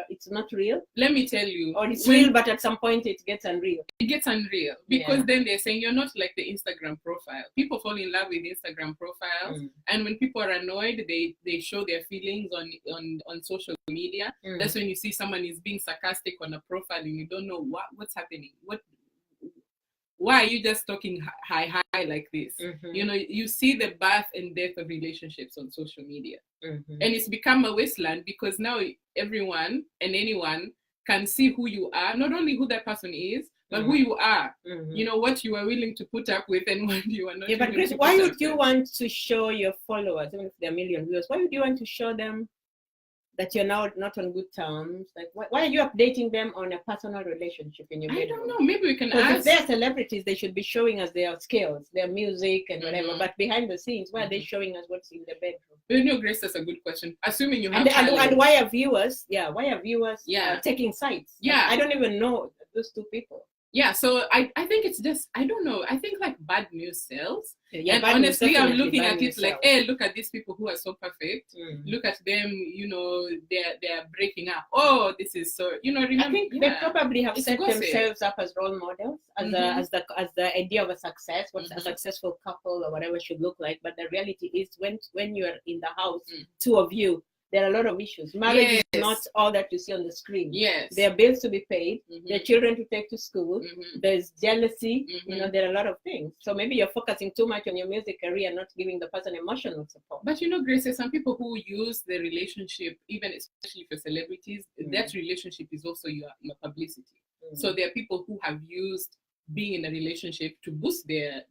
It's not real? Let me tell you. Or it's real, but at some point it gets unreal. It gets unreal because then they're saying you're not like the Instagram profile. People fall in love with Instagram profiles, and when people are annoyed, they show their feelings on social media. That's when you see someone is being sarcastic on a profile and you don't know what's happening. Why are you just talking high like this? You see the birth and death of relationships on social media. And it's become a wasteland because now everyone and anyone can see who you are, not only who that person is, but who you are. What you are willing to put up with and what you are not. But Grace, why would you want to show your followers, even if they're a million viewers, why would you want to show them that you're now not on good terms? Like, why are you updating them on a personal relationship in your bedroom? I don't know. Maybe we can ask. If they're celebrities, they should be showing us their skills, their music, and whatever. But behind the scenes, why are they showing us what's in the bedroom? Grace, that's a good question. Assuming you have and why are viewers? Why are viewers taking sides? I don't even know those two people. So I think it's just, I don't know. I think like bad news sells. And honestly, I'm looking at it like, hey, look at these people who are so perfect. Look at them, they're breaking up. Oh, this is so, remember. I think they probably have set themselves up as role models, as the idea of a success, what a successful couple or whatever should look like. But the reality is when you're in the house, two of you, there are a lot of issues. Marriage is not all that you see on the screen. There are bills to be paid. There are children to take to school. There's jealousy. There are a lot of things. So maybe you're focusing too much on your music career, not giving the person emotional support. But Grace, there's some people who use the relationship, even especially for celebrities, that relationship is also your publicity. So there are people who have used being in a relationship to boost their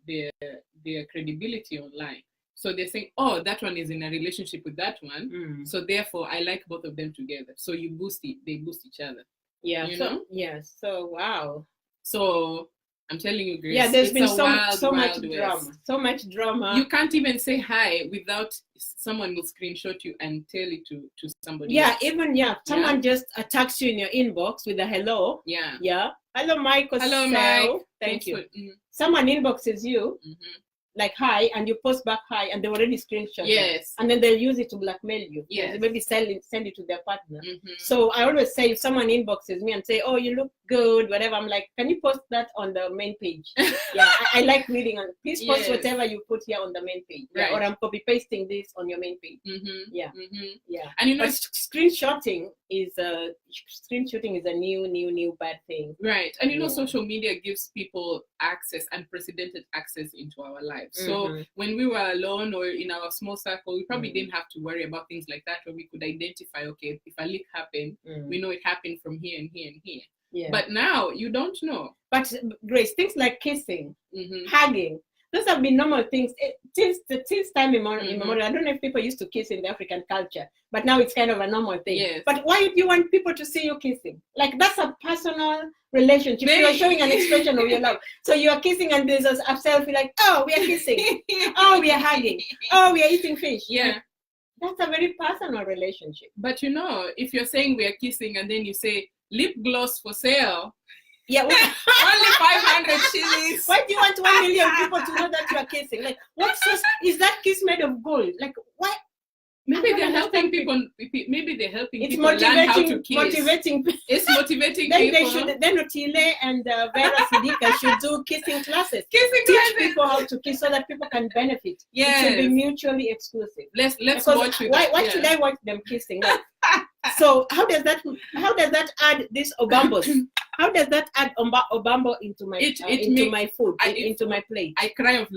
credibility online. So they're saying, oh, that one is in a relationship with that one. So therefore, I like both of them together. So you boost it, they boost each other. So wow. So I'm telling you, Grace. Yeah, there's it's been a so wild much west. drama. So much drama. You can't even say hi without someone will screenshot you and tell it to somebody else. Someone just attacks you in your inbox with a hello. Yeah. Hello, Mike. Hello, Mike. Thank you. Someone inboxes you. Like hi, and you post back hi, and they already screenshot it. And then they'll use it to blackmail you. They maybe send it to their partner. So I always say, if someone inboxes me and say, oh, you look good, whatever, I'm like, can you post that on the main page? I like reading on. Please post whatever you put here on the main page. Right. Or I'm copy pasting this on your main page. And you know, but screenshotting is a new bad thing. Right. And you know, social media gives people access, unprecedented access into our lives. So when we were alone or in our small circle, we probably didn't have to worry about things like that, or we could identify, okay, if a leak happened, we know it happened from here and here and here. But now you don't know. But Grace, things like kissing, hugging, those have been normal things since time immemorial. I don't know if people used to kiss in the African culture, but now it's kind of a normal thing. But why do you want people to see you kissing? Like, that's a personal relationship. You are showing an expression of your love. So you are kissing, and there's a selfie like, oh, we are kissing. Oh, we are hugging. Oh, we are eating fish. That's a very personal relationship. But you know, if you're saying we are kissing and then you say lip gloss for sale, only 500 shillings. Why do you want 1 million people to know that you are kissing? Like, is that kiss made of gold? Like, why? Maybe they're helping people. Maybe they're helping people learn how to kiss. It's motivating then people. Then Otile and Vera Sidika should do kissing classes. Teach people how to kiss so that people can benefit. It should be mutually exclusive. Let's watch it. Why should I watch them kissing? Like, so how does that add this Obambos? How does that add Obambo into my my food, into my plate? I cry of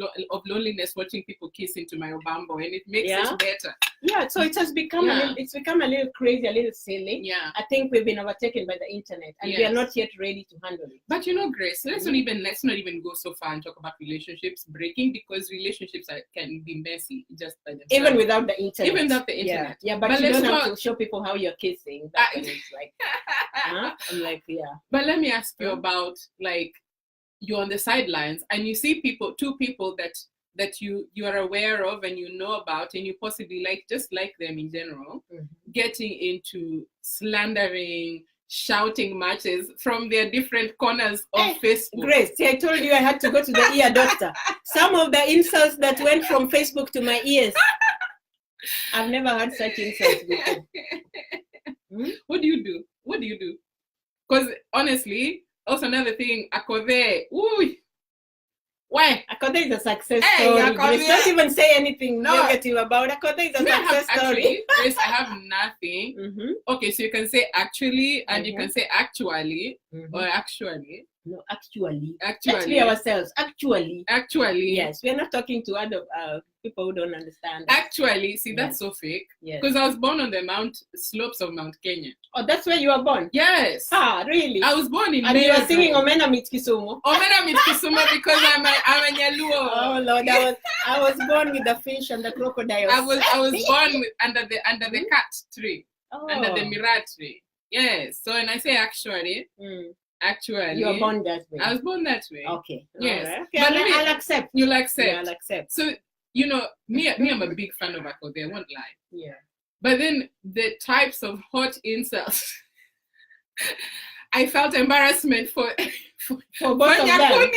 loneliness watching people kiss into my Obambo, and it makes it better. Yeah, so it has become it's become a little crazy, a little silly. Yeah, I think we've been overtaken by the internet, and we are not yet ready to handle it. But you know, Grace, let's not even go so far and talk about relationships breaking, because relationships can be messy just by themselves. Even without the internet. Even without the internet. Yeah, but you don't have to show people how you're kissing. It's like, I'm like, But let me ask you about, like, you're on the sidelines and you see two people that you are aware of and you know about, and you possibly just like them in general, getting into slandering, shouting matches from their different corners of Facebook. Grace, I told you I had to go to the ear doctor. Some of the insults that went from Facebook to my ears, I've never had such insults before. What do you do? Because honestly, also another thing, Akode, why? Akode is a success story. Don't even say anything negative about Akode. Is a success story. Yes, I have nothing. Okay, so you can say actually, and you can say actually, or actually. No, actually. Let's be ourselves. Actually. Yes, we are not talking to other people who don't understand. Actually, see, that's so fake. Because I was born on the slopes of Mount Kenya. Oh, that's where you were born? Yes. Really? I was born in And you were singing Omena Meet Kisumu? Omena Meet Kisumu because I'm a Nyaluo. Oh Lord, I was born with the fish and the crocodiles. I was born under the cat tree, under the Mira tree. Yes. So when I say actually, you were born that way. I was born that way. Okay. Yes. Right. Okay, but I'll accept. You'll accept. Yeah, I'll accept. So you know, me, I'm a big fan of Akode. I won't lie. Yeah. But then the types of hot insults, I felt embarrassment for both of them.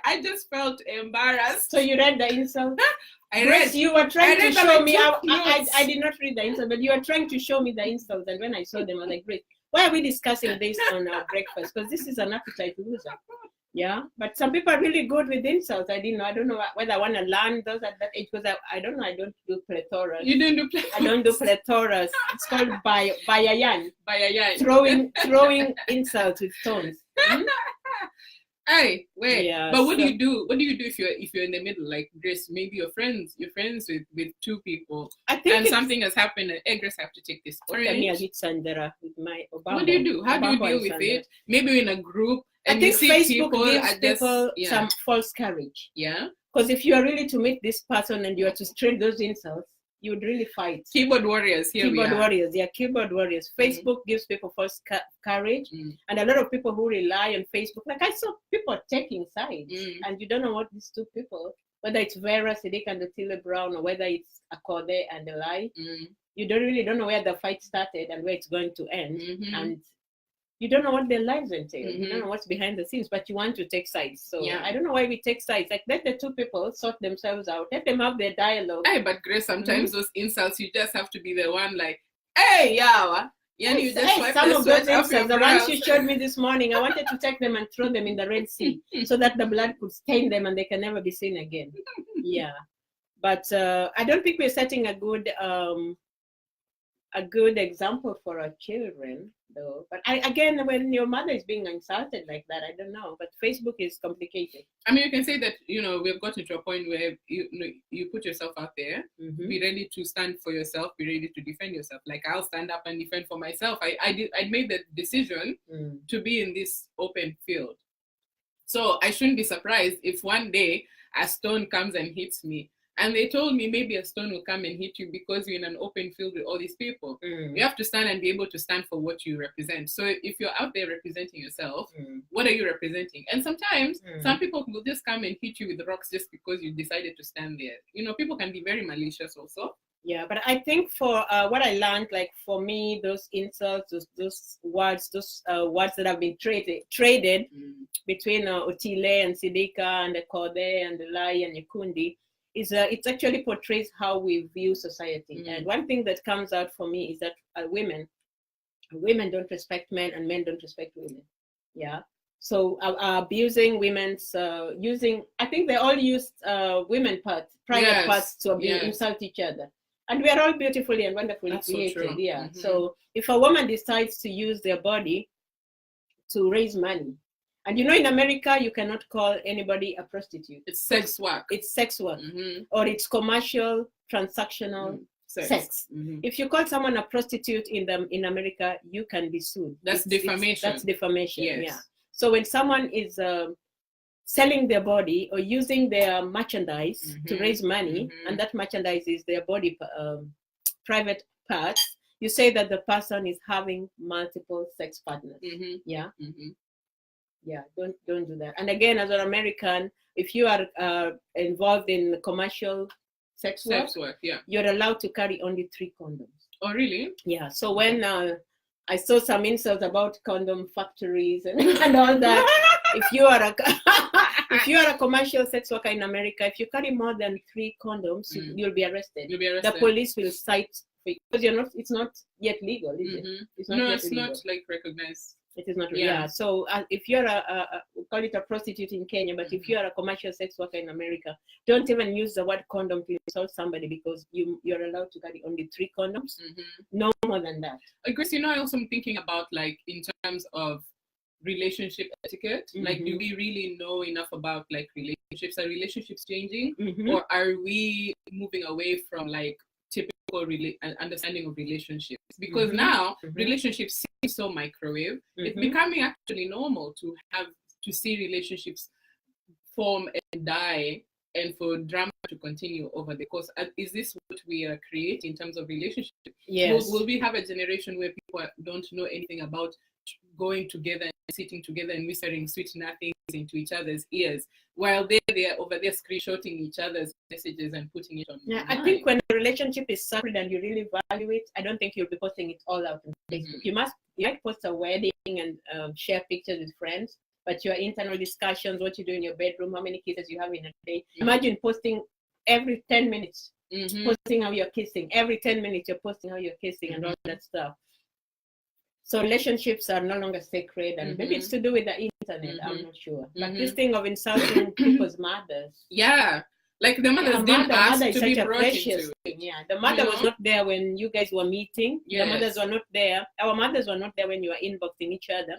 I just felt embarrassed. So you read the insult? I read. You were trying to show me. I did not read the insult, but you were trying to show me the insults. And when I saw them, I was like, great. Why are we discussing this on our breakfast? Because this is an appetite loser. Yeah, but some people are really good with insults. I don't know whether I want to learn those at that age, because I don't know. I don't do plethoras. You don't do plethoras? I don't do plethoras. It's called bayayan. Bayayan. Throwing insults with stones. Hey, wait. Yeah, but what do you do? What do you do if you're in the middle? Like, Grace, maybe you're friends with two people, and something has happened. Hey, Grace, I have to take this orange. With my Obama. What do you do? How do you deal with it? Maybe in a group, and I think you see Facebook people gives people some false courage. Yeah. Because if you are really to meet this person and you are to straight those insults, you would really fight. Keyboard warriors, Keyboard warriors. Facebook gives people false courage, and a lot of people who rely on Facebook, like I saw people taking sides, and you don't know what these two people, whether it's Vera Siddiq and Otile Brown, or whether it's Akode and the lie, you don't know where the fight started and where it's going to end, and you don't know what their lives entail. You don't know what's behind the scenes, but you want to take sides. So I don't know why we take sides. Like, let the two people sort themselves out. Let them have their dialogue. Hey, but Grace, sometimes those insults, you just have to be the one like, hey, yawa. Yeah, you just wipe some the of those sweat off your insults, the brow. ones you showed me this morning, I wanted to take them and throw them in the Red Sea so that the blood could stain them and they can never be seen again. Yeah. But I don't think we're setting a good example for our children, though. But again, when your mother is being insulted like that, I don't know. But Facebook is complicated. I mean, you can say that, we've gotten to a point where you put yourself out there, be ready to stand for yourself, be ready to defend yourself. Like, I'll stand up and defend for myself. I made the decision to be in this open field. So I shouldn't be surprised if one day a stone comes and hits me. And they told me maybe a stone will come and hit you because you're in an open field with all these people. You have to stand and be able to stand for what you represent. So if you're out there representing yourself, what are you representing? And sometimes some people will just come and hit you with rocks just because you decided to stand there. People can be very malicious also. Yeah, but I think for what I learned, like for me, those insults, those words that have been traded between Otile and Sidika and the Kode and the Lai and Yakundi, it actually portrays how we view society. And one thing that comes out for me is that women don't respect men and men don't respect women. Yeah. So abusing women's I think they all used women parts, private parts to insult each other. And we are all beautifully and wonderfully created. So yeah. So if a woman decides to use their body to raise money, and in America, you cannot call anybody a prostitute. It's sex work. It's sex work. Or it's commercial, transactional sex. If you call someone a prostitute in America, you can be sued. That's defamation. That's defamation, yes. Yeah. So when someone is selling their body or using their merchandise to raise money, and that merchandise is their body private parts, you say that the person is having multiple sex partners. Yeah. Yeah, don't do that. And again, as an American, if you are involved in commercial sex work, you're allowed to carry only 3 condoms. Oh, really? Yeah. So when I saw some insults about condom factories and all that, if you are a commercial sex worker in America, if you carry more than 3 condoms, you'll be arrested. The police will cite because it's not yet legal, is it? It's not yet legal. Not like recognized. It is not. Yeah. So if you're we call it a prostitute in Kenya, but if you're a commercial sex worker in America, don't even use the word condom to insult somebody because you're allowed to carry only 3 condoms, no more than that. Grace, I also am thinking about, like, in terms of relationship etiquette. Like, do we really know enough about, like, relationships? Are relationships changing, or are we moving away from, like, typical understanding of relationships? Because now relationships seem so microwave. It's becoming actually normal to see relationships form and die, and for drama to continue over the course. Is this what we are creating in terms of relationships? Yes. Will we have a generation where people don't know anything about going together and sitting together and whispering sweet nothings into each other's ears while they're over there screenshotting each other's messages and putting it on? Yeah, I think when a relationship is sacred and you really value it, I don't think you'll be posting it all out on Facebook. You might post a wedding and share pictures with friends, but your internal discussions, what you do in your bedroom, how many kisses you have in a day. Imagine posting every 10 minutes, posting how you're kissing. Every 10 minutes you're posting how you're kissing and all that stuff. So relationships are no longer sacred, and maybe it's to do with the internet. I'm not sure. But this thing of insulting people's mothers. Yeah, like the mothers didn't ask to be brought into. Yeah, the mother was not there when you guys were meeting. Yes. The mothers were not there. Our mothers were not there when you were inboxing each other.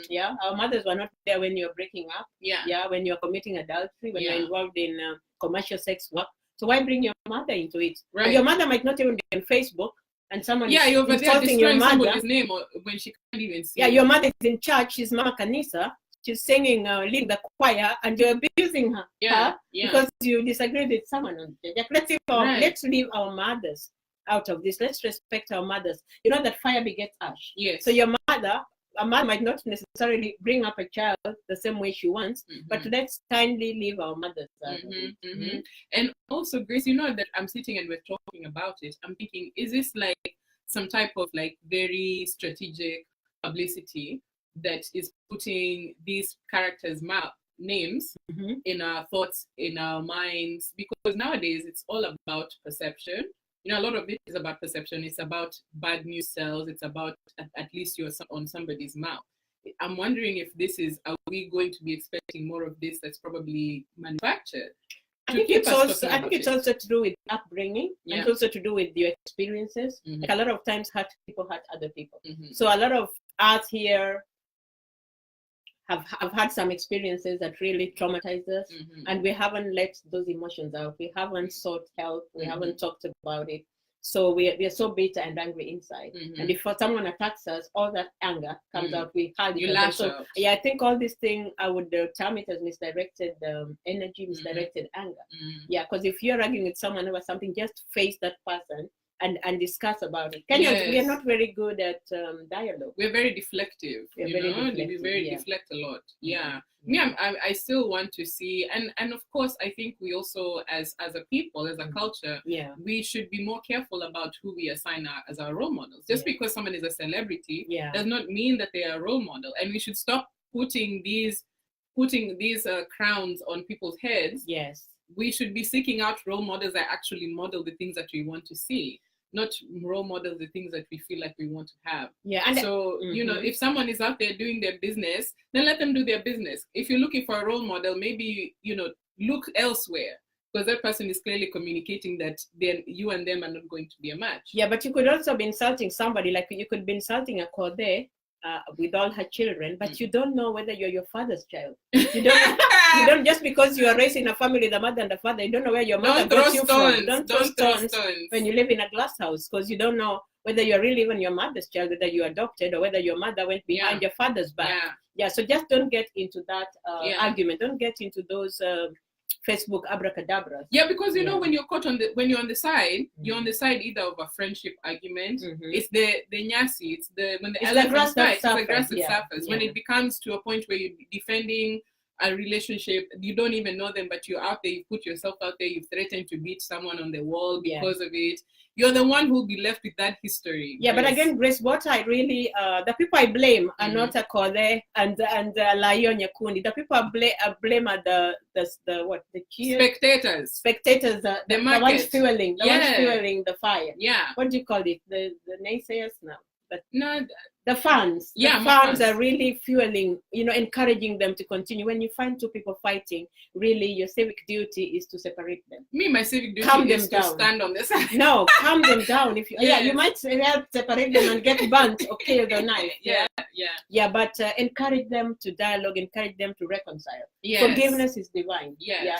Yeah, our mothers were not there when you were breaking up. Yeah, when you were committing adultery, when you're involved in commercial sex work. So why bring your mother into it? Right. And your mother might not even be on Facebook. And someone you're over there destroying somebody's name or when she can't even see. Yeah, your mother is in church, she's Mama Kanisa, she's singing, leading the choir, and you're abusing her, because you disagree with someone on stage. Like, let's leave our mothers out of this. Let's respect our mothers. You know that fire begets ash. Yes. So a mother might not necessarily bring up a child the same way she wants, but let's kindly leave our mothers out. And also, Grace, you know that I'm sitting and we're talking about it. I'm thinking, is this like some type of like very strategic publicity that is putting these characters' names in our thoughts, in our minds? Because nowadays it's all about perception. You know, a lot of it is about perception. It's about bad news sells. It's about at least you're on somebody's mouth. I'm wondering if are we going to be expecting more of this that's probably manufactured? I think it's also to do with upbringing, and it's also to do with your experiences. Like a lot of times hurt people hurt other people. So a lot of us here have had some experiences that really traumatized us, and we haven't let those emotions out. We haven't sought help. We haven't talked about it. So we are so bitter and angry inside. And if someone attacks us, all that anger comes out. We hide it. Lash so out. I think all this thing, I would term it as misdirected energy, misdirected anger. Because if you're arguing with someone over something, just face that person and discuss about it. Kenyans, we are not very good at dialogue. We're very deflective. We very deflect a lot. I still want to see, and of course, I think we also, as a people, as a culture, we should be more careful about who we assign as our role models. Just because someone is a celebrity does not mean that they are a role model, and we should stop putting these crowns on people's heads. We should be seeking out role models that actually model the things that we want to see, not role model the things that we feel like we want to have. And so, you know, if someone is out there doing their business, then let them do their business. If you're looking for a role model, maybe, you know, look elsewhere, because that person is clearly communicating that you and them are not going to be a match. But you could also be insulting somebody, like you could be insulting a Kode with all her children, but you don't know whether you're your father's child. You don't just because you are raised in a family, the mother and the father, you don't know where your mother got you from. Don't throw stones when you live in a glass house, because you don't know whether you're really even your mother's child, whether you adopted, or whether your mother went behind your father's back. So just don't get into that argument. Don't get into those Facebook abracadabras. Because you know, when you're caught when you're on the side, you're on the side either of a friendship argument. It's the nyasi. It's the grass that suffers. When it becomes to a point where you're defending a relationship, you don't even know them, but you're out there, you put yourself out there, you threaten to beat someone on the wall because of it. You're the one who'll be left with that history. But again, Grace, what I really, the people I blame are not Akode and Layo Nyakundi. The people I blame are the spectators. Spectators, the ones fueling, the fire. What do you call it? The naysayers now. But the fans. Fans are really fueling, you know, encouraging them to continue. When you find two people fighting, really your civic duty is to separate them. My civic duty is to stand on the side. No, calm them down. If you, you might help separate them and get burnt or killed or knife. But encourage them to dialogue, encourage them to reconcile. Forgiveness is divine.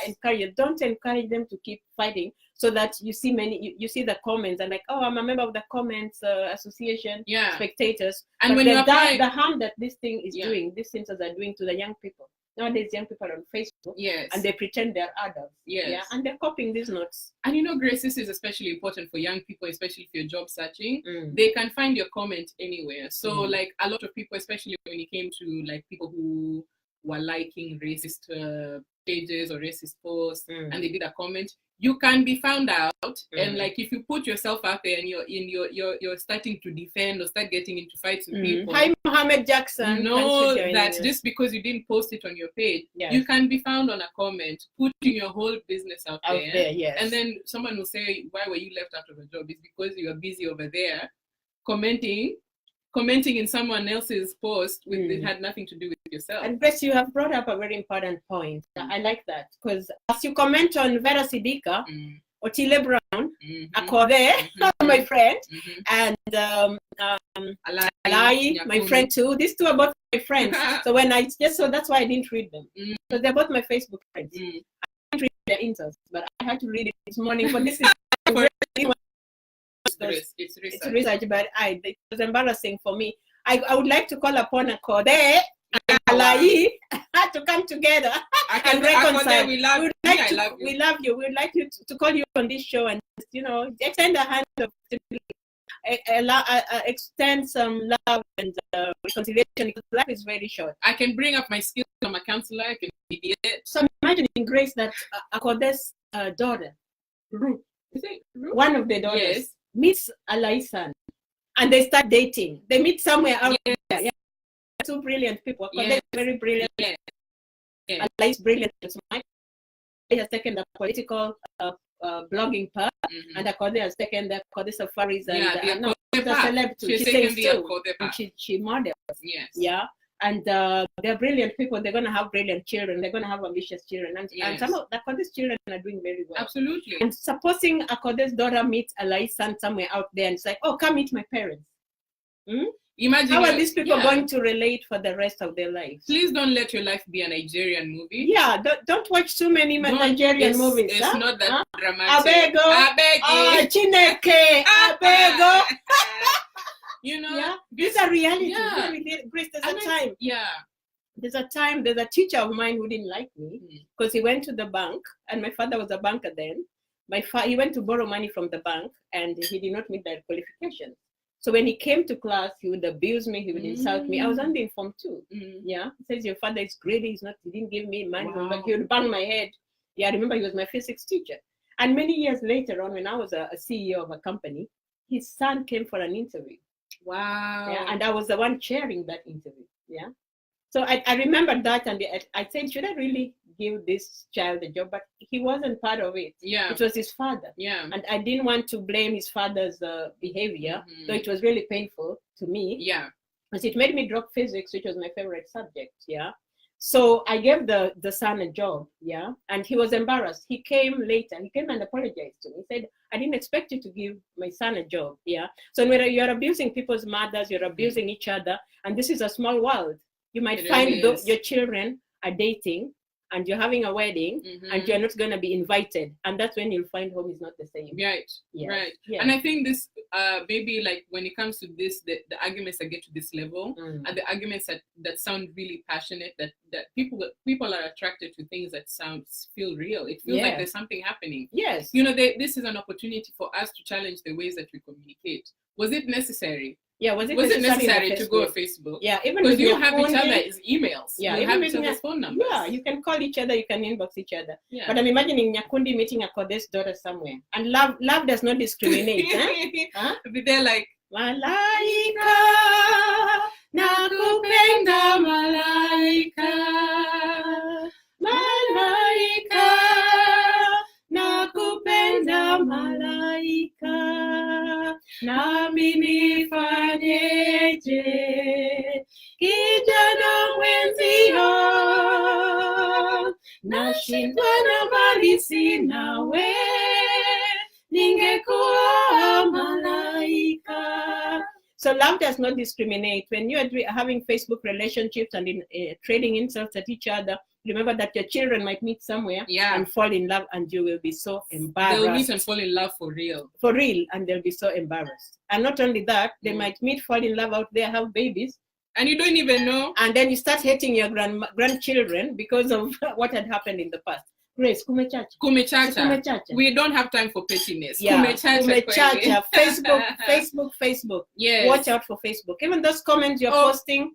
Encourage. Don't encourage them to keep fighting, so that you see you see the comments and like, oh, I'm a member of the comments association, spectators. And when the harm that this thing is doing, these things are doing to the young people. Nowadays, young people are on Facebook, and they pretend they're adults, and they're copying these notes. And you know, Grace, this is especially important for young people, especially if you're job searching. They can find your comment anywhere. So, like a lot of people, especially when it came to like people who were liking racist pages or racist posts, and they did a comment, you can be found out. And like if you put yourself out there and you're starting to defend or start getting into fights with people, hi Mohammed Jackson, know that just because you didn't post it on your page, you can be found on a comment, putting your whole business out there. And then someone will say, why were you left out of a job? It's because you are busy over there commenting in someone else's post with it had nothing to do with yourself. And Grace, you have brought up a very important point. I like that, because as you comment on Vera Sidika, Otile Brown, Akode, my friend, and Alai, my friend too. These two are both my friends. So that's why I didn't read them. So they're both my Facebook friends. I didn't read their insults, but I had to read it this morning. But this is it's research, but it was embarrassing for me. I would like to call upon Akode and Alai to come together and reconcile. We love We love you. We'd like you to call you on this show and, extend a hand of extend some love and reconciliation, because life is very short. I can bring up my skills. I'm a counselor. I can mediate. So imagine Grace that Akode's daughter, Ruth, one of the daughters, meets Alai's son, and they start dating. They meet somewhere out there. Yeah. Two brilliant people. Akode is very brilliant. Alai is brilliant and smart. He has taken the political blogging part, and Akode has taken the Akode safaris and the celeb too. She models. Yes. Yeah. And they're brilliant people. They're going to have brilliant children. They're going to have ambitious children. And some of Akode's children are doing very well. Absolutely. And supposing Akode's daughter meets Alai's son somewhere out there and it's like, oh, come meet my parents. Imagine how are these people going to relate for the rest of their lives? Please don't let your life be a Nigerian movie. Yeah, don't watch too many Nigerian movies. It's not that dramatic. Abego. Chineke. Abego. These are reality. Grace, there's a time, there's a teacher of mine who didn't like me because he went to the bank, and my father was a banker then. He went to borrow money from the bank, and he did not meet that qualification. So when he came to class, he would abuse me, he would insult me. I was only in Form 2. Yeah. He says, your father is greedy, he didn't give me money, but he would bang my head. Yeah, I remember he was my physics teacher. And many years later on, when I was a CEO of a company, his son came for an interview. Wow. Yeah, and I was the one chairing that interview. Yeah. So I remember that, and I said, should I really give this child a job? But he wasn't part of it. Yeah. It was his father. Yeah. And I didn't want to blame his father's behavior, though it was really painful to me. Yeah. Because it made me drop physics, which was my favorite subject. Yeah. So I gave the son a job. Yeah. And he was embarrassed. He came later. He came and apologized to me. He said, I didn't expect you to give my son a job. Yeah. So when you're abusing people's mothers, you're abusing each other. And this is a small world. You might find your children are dating and you're having a wedding and you're not going to be invited. And that's when you'll find home is not the same. Right. Yes. Right. Yes. And I think this, maybe like when it comes to this, the arguments that get to this level are the arguments that sound really passionate, that people are attracted to things that feel real. It feels like there's something happening. Yes. This is an opportunity for us to challenge the ways that we communicate. Was it necessary? Yeah, was it necessary to go on Facebook? Yeah, even because you have each other's emails. Yeah, you have each other's phone numbers. Yeah, you can call each other, you can inbox each other. Yeah. But I'm imagining Nyakundi meeting Akode's daughter somewhere. And love does not discriminate. Huh? They're like, Malaika, nakupenda malaika. Malaika, nakupenda malaika. Nami nifanyeje, kijana mwenzio, nashindwa na mali sinawe, ningekuwa malaika. So love does not discriminate. When you are having Facebook relationships and trading insults at each other, remember that your children might meet somewhere and fall in love, and you will be so embarrassed. They'll meet and fall in love for real. For real, and they'll be so embarrassed. And not only that, they might meet, fall in love out there, have babies. And you don't even know. And then you start hating your grandchildren because of what had happened in the past. Grace, Kumechacha. Kumechacha. We don't have time for pettiness. Yeah. Kumechacha. Facebook. Yes. Watch out for Facebook. Even those comments you're posting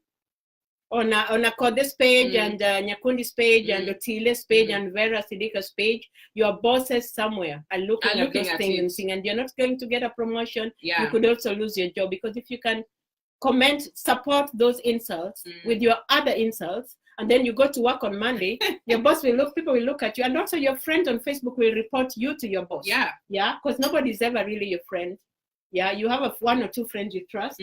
on Akode's page and Nyakundi's page and Otile's page and Vera Sidika's page, your bosses somewhere are looking at those things and you're not going to get a promotion. Yeah. You could also lose your job, because if you can support those insults with your other insults, and then you go to work on Monday, your boss people will look at you, and also your friends on Facebook will report you to your boss. Yeah. Yeah, because nobody's ever really your friend. Yeah, you have one or two friends you trust,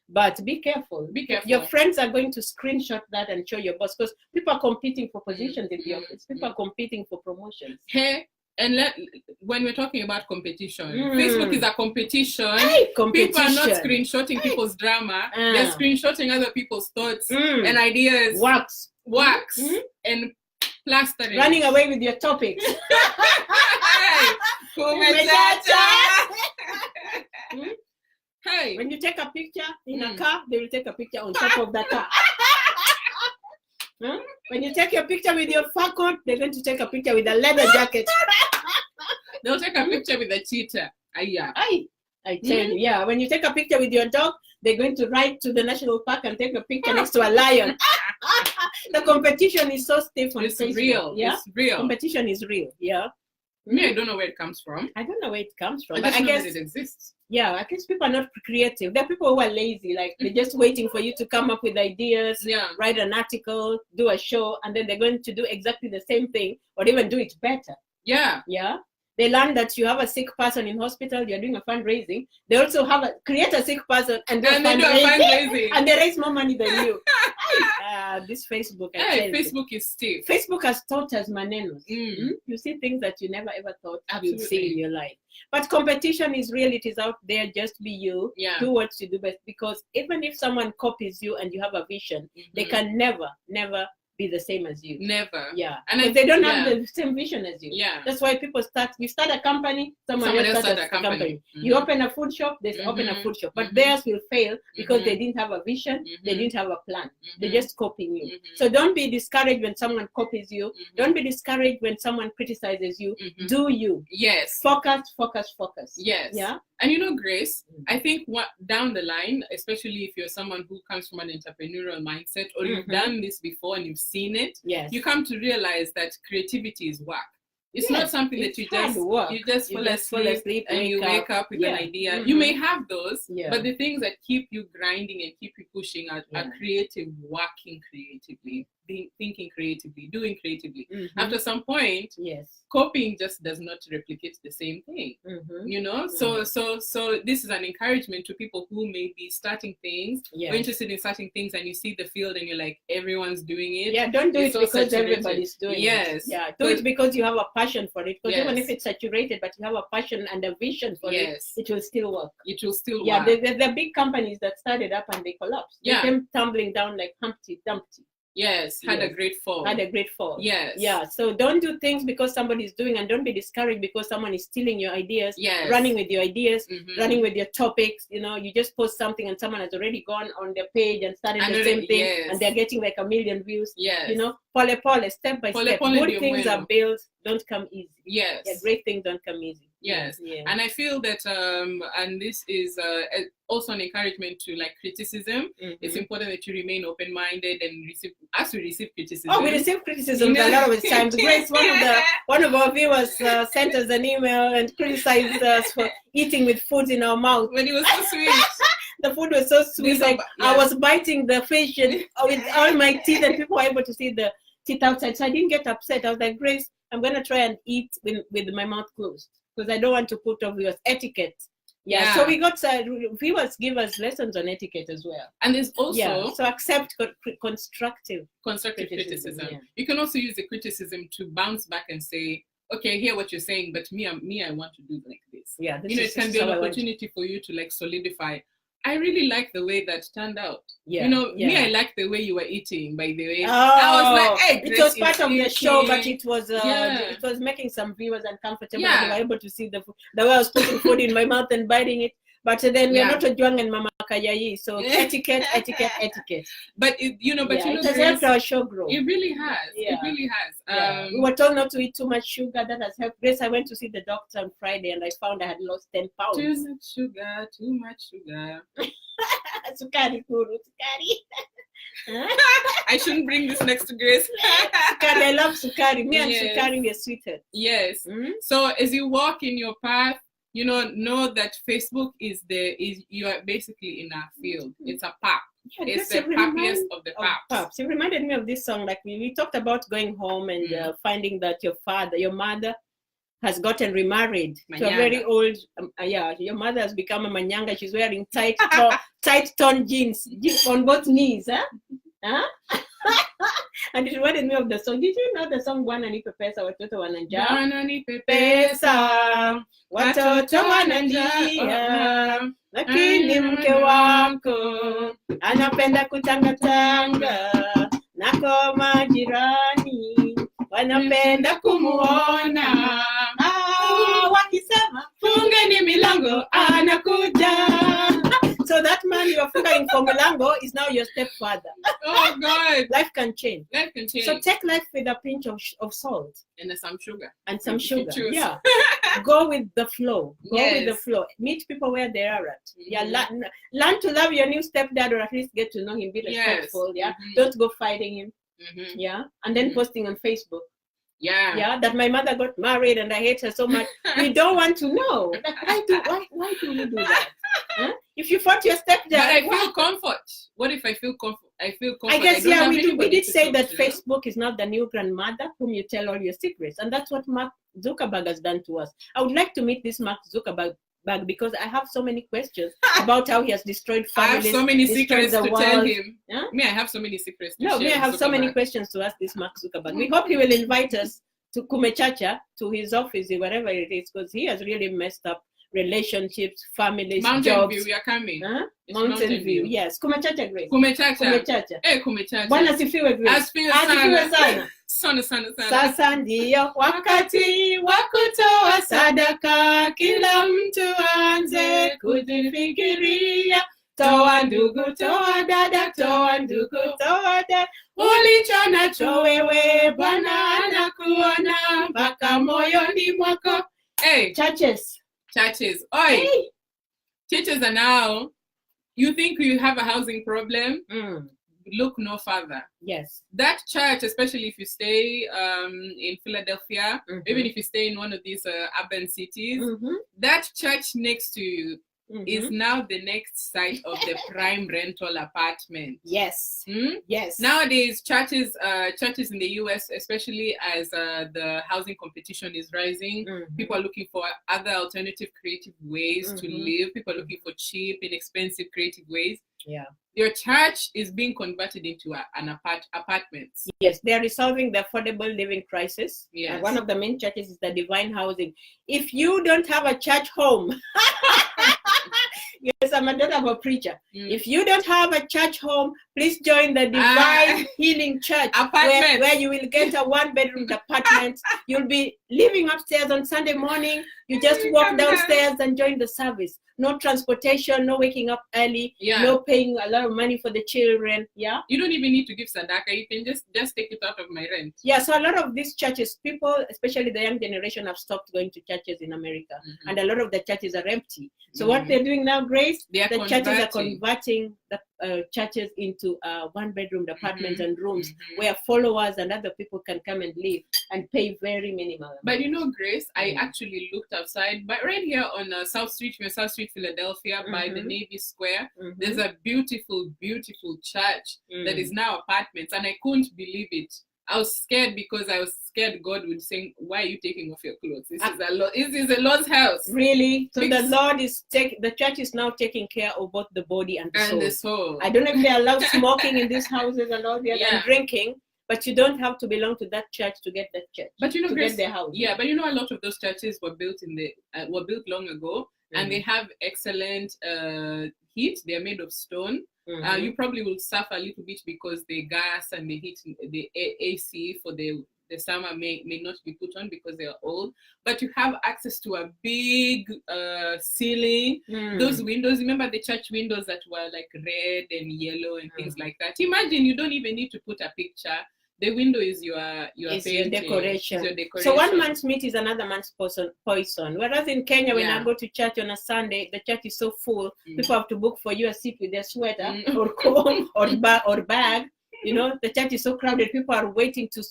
but be careful. Be careful. Your friends are going to screenshot that and show your boss, because people are competing for positions in the office. People are competing for promotions. Hey, and when we're talking about competition, Facebook is a competition. People are not screenshotting people's drama. They're screenshotting other people's thoughts and ideas. Wax and plastering. Running away with your topics. Kumechacha. Hey. When you take a picture in a car, they will take a picture on top of the car. When you take your picture with your fur coat, they're going to take a picture with a leather jacket. They'll take a picture with a cheetah. I tell you, yeah. When you take a picture with your dog, they're going to ride to the national park and take a picture next to a lion. The competition is so stiff on It's Facebook. real. Yeah, It's real. competition is real. Yeah. Me, I don't know where it comes from. I don't know where it comes from. I But just I know guess that it exists. yeah, I guess people are not creative. There are people who are lazy, like they're just waiting for you to come up with ideas, Yeah. write an article, do a show, and then they're going to do exactly the same thing or even do it better. Yeah. Yeah. They learn that you have a sick person in hospital, you're doing a fundraising. They also create a sick person and do a fundraising. And they raise more money than you. This Facebook, Facebook is stiff. Facebook has taught us manenos. You see things that you never ever thought you'd see in your life. But competition is real. It is out there. Just be you. Yeah. Do what you do best. Because even if someone copies you and you have a vision, they can never be the same as you. Never. Yeah. And if they don't have the same vision as you. Yeah. That's why people you start a company, someone else starts a company. You open a food shop, they open a food shop. But theirs will fail because they didn't have a vision, they didn't have a plan. They're just copying you. So don't be discouraged when someone copies you. Don't be discouraged when someone criticizes you. Do you. Yes. Focus. Yes. Yeah. And you know, Grace, I think down the line, especially if you're someone who comes from an entrepreneurial mindset or you've done this before and you've seen it, you come to realize that creativity is work. It's not something that you just fall asleep and you wake up with an idea. You may have those, but the things that keep you grinding and keep you pushing are creative, working creatively, thinking creatively, doing creatively. After some point, copying just does not replicate the same thing. You know, so this is an encouragement to people who may be starting things, or interested in starting things, and you see the field and you're like, everyone's doing it. Yeah, don't do it because everybody's doing it. Yeah, do it because you have a passion for it. Because even if it's saturated, but you have a passion and a vision for it, it will still work. It will still work. Yeah, the big companies that started up and they collapsed. They came tumbling down like Humpty Dumpty. Had a great fall. Yes. Yeah. So don't do things because somebody's doing, and don't be discouraged because someone is stealing your ideas, running with your ideas, running with your topics. You know, you just post something and someone has already gone on the page and started the same thing, and they're getting like 1 million views. You know, pole, step by step. Good things are built, don't come easy. Yeah, great things don't come easy. And I feel that and this is also an encouragement to like criticism. It's important that you remain open-minded and receive criticism. Oh, we receive criticism a lot of times. Grace, one of our viewers sent us an email and criticized us for eating with food in our mouth. When it was so sweet. The food was so sweet. I was biting the fish and with all my teeth, and people were able to see the teeth outside. So I didn't get upset. I was like, Grace, I'm going to try and eat with my mouth closed because I don't want to put off viewers' etiquette. So we got viewers give us lessons on etiquette as well. And there's also so accept constructive criticism. You can also use the criticism to bounce back and say, okay, I hear what you're saying, but me, I want to do like this. It can be an opportunity for you to like solidify. I really like the way that turned out. Me, I like the way you were eating, by the way. I was like, hey, it was part of the show, but it was making some viewers uncomfortable. They were able to see the way I was putting food in my mouth and biting it. But then we're not Ojwang and Mama Kayayi, so etiquette. But it has helped our show grow. It really has. It really has. We were told not to eat too much sugar. That has helped. Grace, I went to see the doctor on Friday and I found I had lost 10 pounds. Too much sugar. Sukari, I shouldn't bring this next to Grace. Sukari, I love sukari. Me and sukari, we are sweethead. Yes. So as you walk in your path, know that Facebook you are basically in a field. It's a path. It's the happiest of the paths. It reminded me of this song. Like we talked about going home and finding that your mother has gotten remarried to a very old. Your mother has become a manyanga. She's wearing tight torn jeans on both knees. And it reminded me of the song. Did you know the song Bwana Nipe Pesa Watoto Wananjaa? Bwana Nipe Pesa Watoto Wananjaa, lakini mke wako anapenda kutangatanga, nako majirani wanapenda kumuona. Wakisema fungeni milango anakuja. So that man you are fingering for Mulango is now your stepfather. Oh God. Life can change. Life can change. So take life with a pinch of salt. And some sugar. And some sugar. Choose. Yeah. Go with the flow. Go Yes. with the flow. Meet people where they are at. Mhm. Yeah. Learn to love your new stepdad, or at least get to know him. Be respectful. Yes. Yeah. Mhm. Don't go fighting him. Mhm. Yeah. And then Mhm. posting on Facebook. Yeah. Yeah, that my mother got married and I hate her so much. We don't want to know. Like, why do you do that? Huh? If you fought your stepdad, But I feel comfort. What if I feel comfort? I feel comfort. I guess, don't have we anybody did to say talk that to. Facebook is not the new grandmother whom you tell all your secrets. And that's what Mark Zuckerberg has done to us. I would like to meet this Mark Zuckerberg because I have so many questions about how he has destroyed I have families. so many destroyed secrets the to world. tell him. Huh? Me, I have so many secrets to No, share me, I have with so many Zuckerberg. questions to ask this Mark Zuckerberg. We hope he will invite us to Kumechacha, to his office, wherever it is, because he has really messed up relationships, families, Mountain jobs. View, we are coming. Huh? It's Mountain View, yes. Kumechacha, Grace. Kumechacha. Kumechacha. Kumechacha. Bwana asifiwe, Grace. Asifiwe Asifiwe sana. sana. Sana. Sasa ndiyo wakati wa kutoa sadaka, kila mtu aanze kujifikiria. Toa ndugu, toa dada, toa ndugu, toa dada. Ulicho nacho wewe, Bwana anakuona mpaka moyoni mwako. Hey, Churches. Oi. Hey. Churches are now, you think you have a housing problem? Look no further. Yes. That church, especially if you stay in Philadelphia, Mhm. even if you stay in one of these urban cities, Mm-hmm. that church next to you is now the next site of the prime rental apartment. Yes. Hmm? Yes. Nowadays, churches in the US, especially as the housing competition is rising, Mhm. people are looking for other alternative creative ways to Mhm. live. People are looking for cheap, inexpensive creative ways. Yeah. Your church is being converted into an apartment. Yes, they are resolving the affordable living crisis. Yes. One of the main churches is the Divine Housing. If you don't have a church home, yes, I'm a daughter of a preacher. If you don't have a church home, please join the Divine Healing Church, where you will get a one-bedroom apartment. You'll be living upstairs on Sunday morning. You just walk downstairs and join the service. No transportation, no waking up early, no paying a lot of money for the children. Yeah. You don't even need to give sadaka. You can just take it out of my rent. Yeah. So a lot of these churches, people, especially the young generation, have stopped going to churches in America, and a lot of the churches are empty. So what they're doing now, Grace, the churches are converting the churches into one-bedroom apartments and rooms where followers and other people can come and live and pay very minimal. But you know, Grace, I actually looked outside, but right here on South Street, Philadelphia, by the Navy Square, there's a beautiful church that is now apartments, and I couldn't believe it. I was scared because I was scared God would say, "Why are you taking off your clothes? This is the Lord's house." Really? So the church is now taking care of both the body and the soul. I don't know if they allow smoking in these houses and all that, and drinking. But you don't have to belong to that church to get that church. But you know, Grace, get their house. Yeah, but you know, a lot of those churches were built long ago, and they have excellent heat. They are made of stone. You probably will suffer a little bit because the gas and the heat, the AC for the summer may not be put on because they are old. But you have access to a big ceiling. Those windows, remember the church windows that were like red and yellow and things like that? Imagine you don't even need to put a picture. The window is your decoration. decoration. So one man's meat is another man's poison. Whereas in Kenya, when I go to church on a Sunday, the church is so full, people have to book for you a seat with their sweater or comb or bag. You know, the church is so crowded. People are waiting to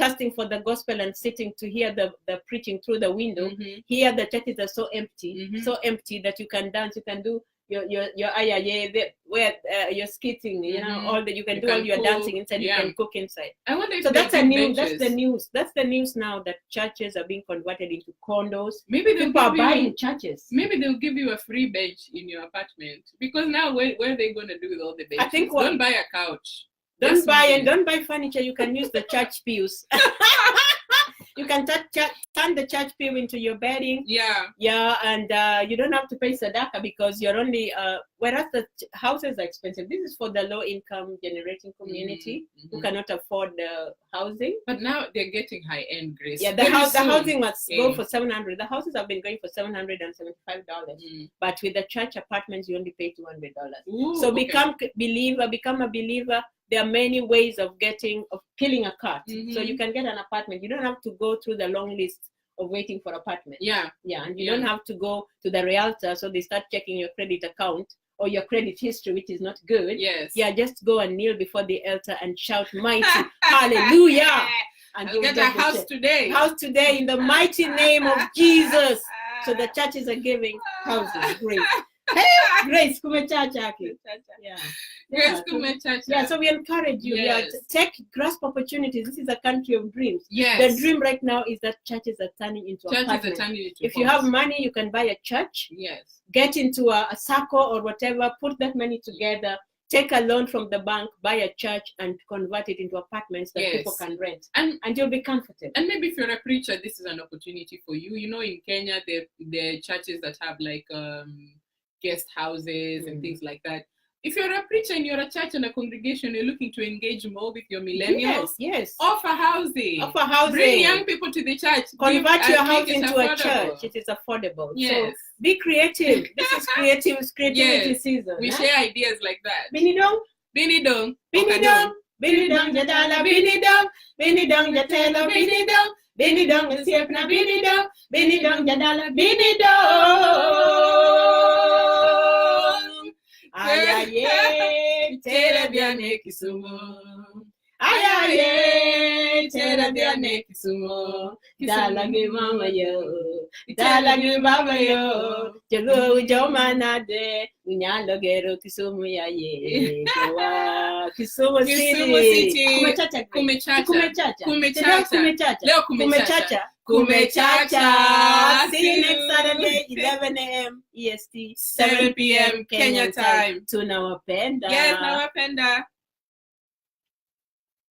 thirsting for the gospel and sitting to hear the preaching through the window. Here, the churches are so empty that you can dance, you can do your ayaye, where you're skitting, you know, all that you can do all your dancing inside. You can cook inside. I wonder if that's the news. That's the news now, that churches are being converted into condos. Maybe people are buying churches. Maybe they'll give you a free bench in your apartment, because now where are they going to do with all the benches? I think don't buy a couch. Don't buy furniture. You can use the church pews. You can turn the church pew into your bedding. Yeah. Yeah, and you don't have to pay sadaka because you're only, whereas the houses are expensive. This is for the low-income generating community who cannot afford the housing. But now they're getting high-end, Grace. Yeah, the housing must go for $700. The houses have been going for $775. But with the church apartments, you only pay $200. So become a believer. There are many ways of killing a cat. So you can get an apartment. You don't have to go through the long list of waiting for apartment. Yeah, and you don't have to go to the realtor, so they start checking your credit account or your credit history, which is not good. Yes. Yeah, just go and kneel before the altar and shout mighty hallelujah. And I'll get a house today. House today in the mighty name of Jesus. So the churches are giving houses. Great. Hey, Grace, Kumechacha. Yeah. Grace, Kumechacha. Yeah, so we encourage you. Yes. Grasp opportunities. This is a country of dreams. Yes. The dream right now is that churches are turning into apartments. If you have money, you can buy a church. Yes. Get into a circle or whatever, put that money together, take a loan from the bank, buy a church, and convert it into apartments that people can rent. And you'll be comfortable. And maybe if you're a preacher, this is an opportunity for you. You know, in Kenya, there are churches that have like guest houses and things like that. If you're a preacher and you're a church and a congregation, you're looking to engage more with your millennials. Yes. Offer housing. Bring young people to the church. Convert your house into a church. It is affordable. Yes. So be creative. This is creativity season. We share ideas like that. Binidong. Binidong. Binidong. Binidong jatala binidong. Binidong jatela binidong. Binidong siepna binidong. Binidong jadala binidong. Ayaye, tera biane Kisumu. Ayaye, tera biane Kisumu. Dalagi mama yo, Jago jomana de, unyalo gero Kisumu ya ye. Kisumu City. Kumechacha. See you next Saturday, 11 a.m. EST, 7 p.m. Kenya time. Tunawapenda. Yes, nawapenda.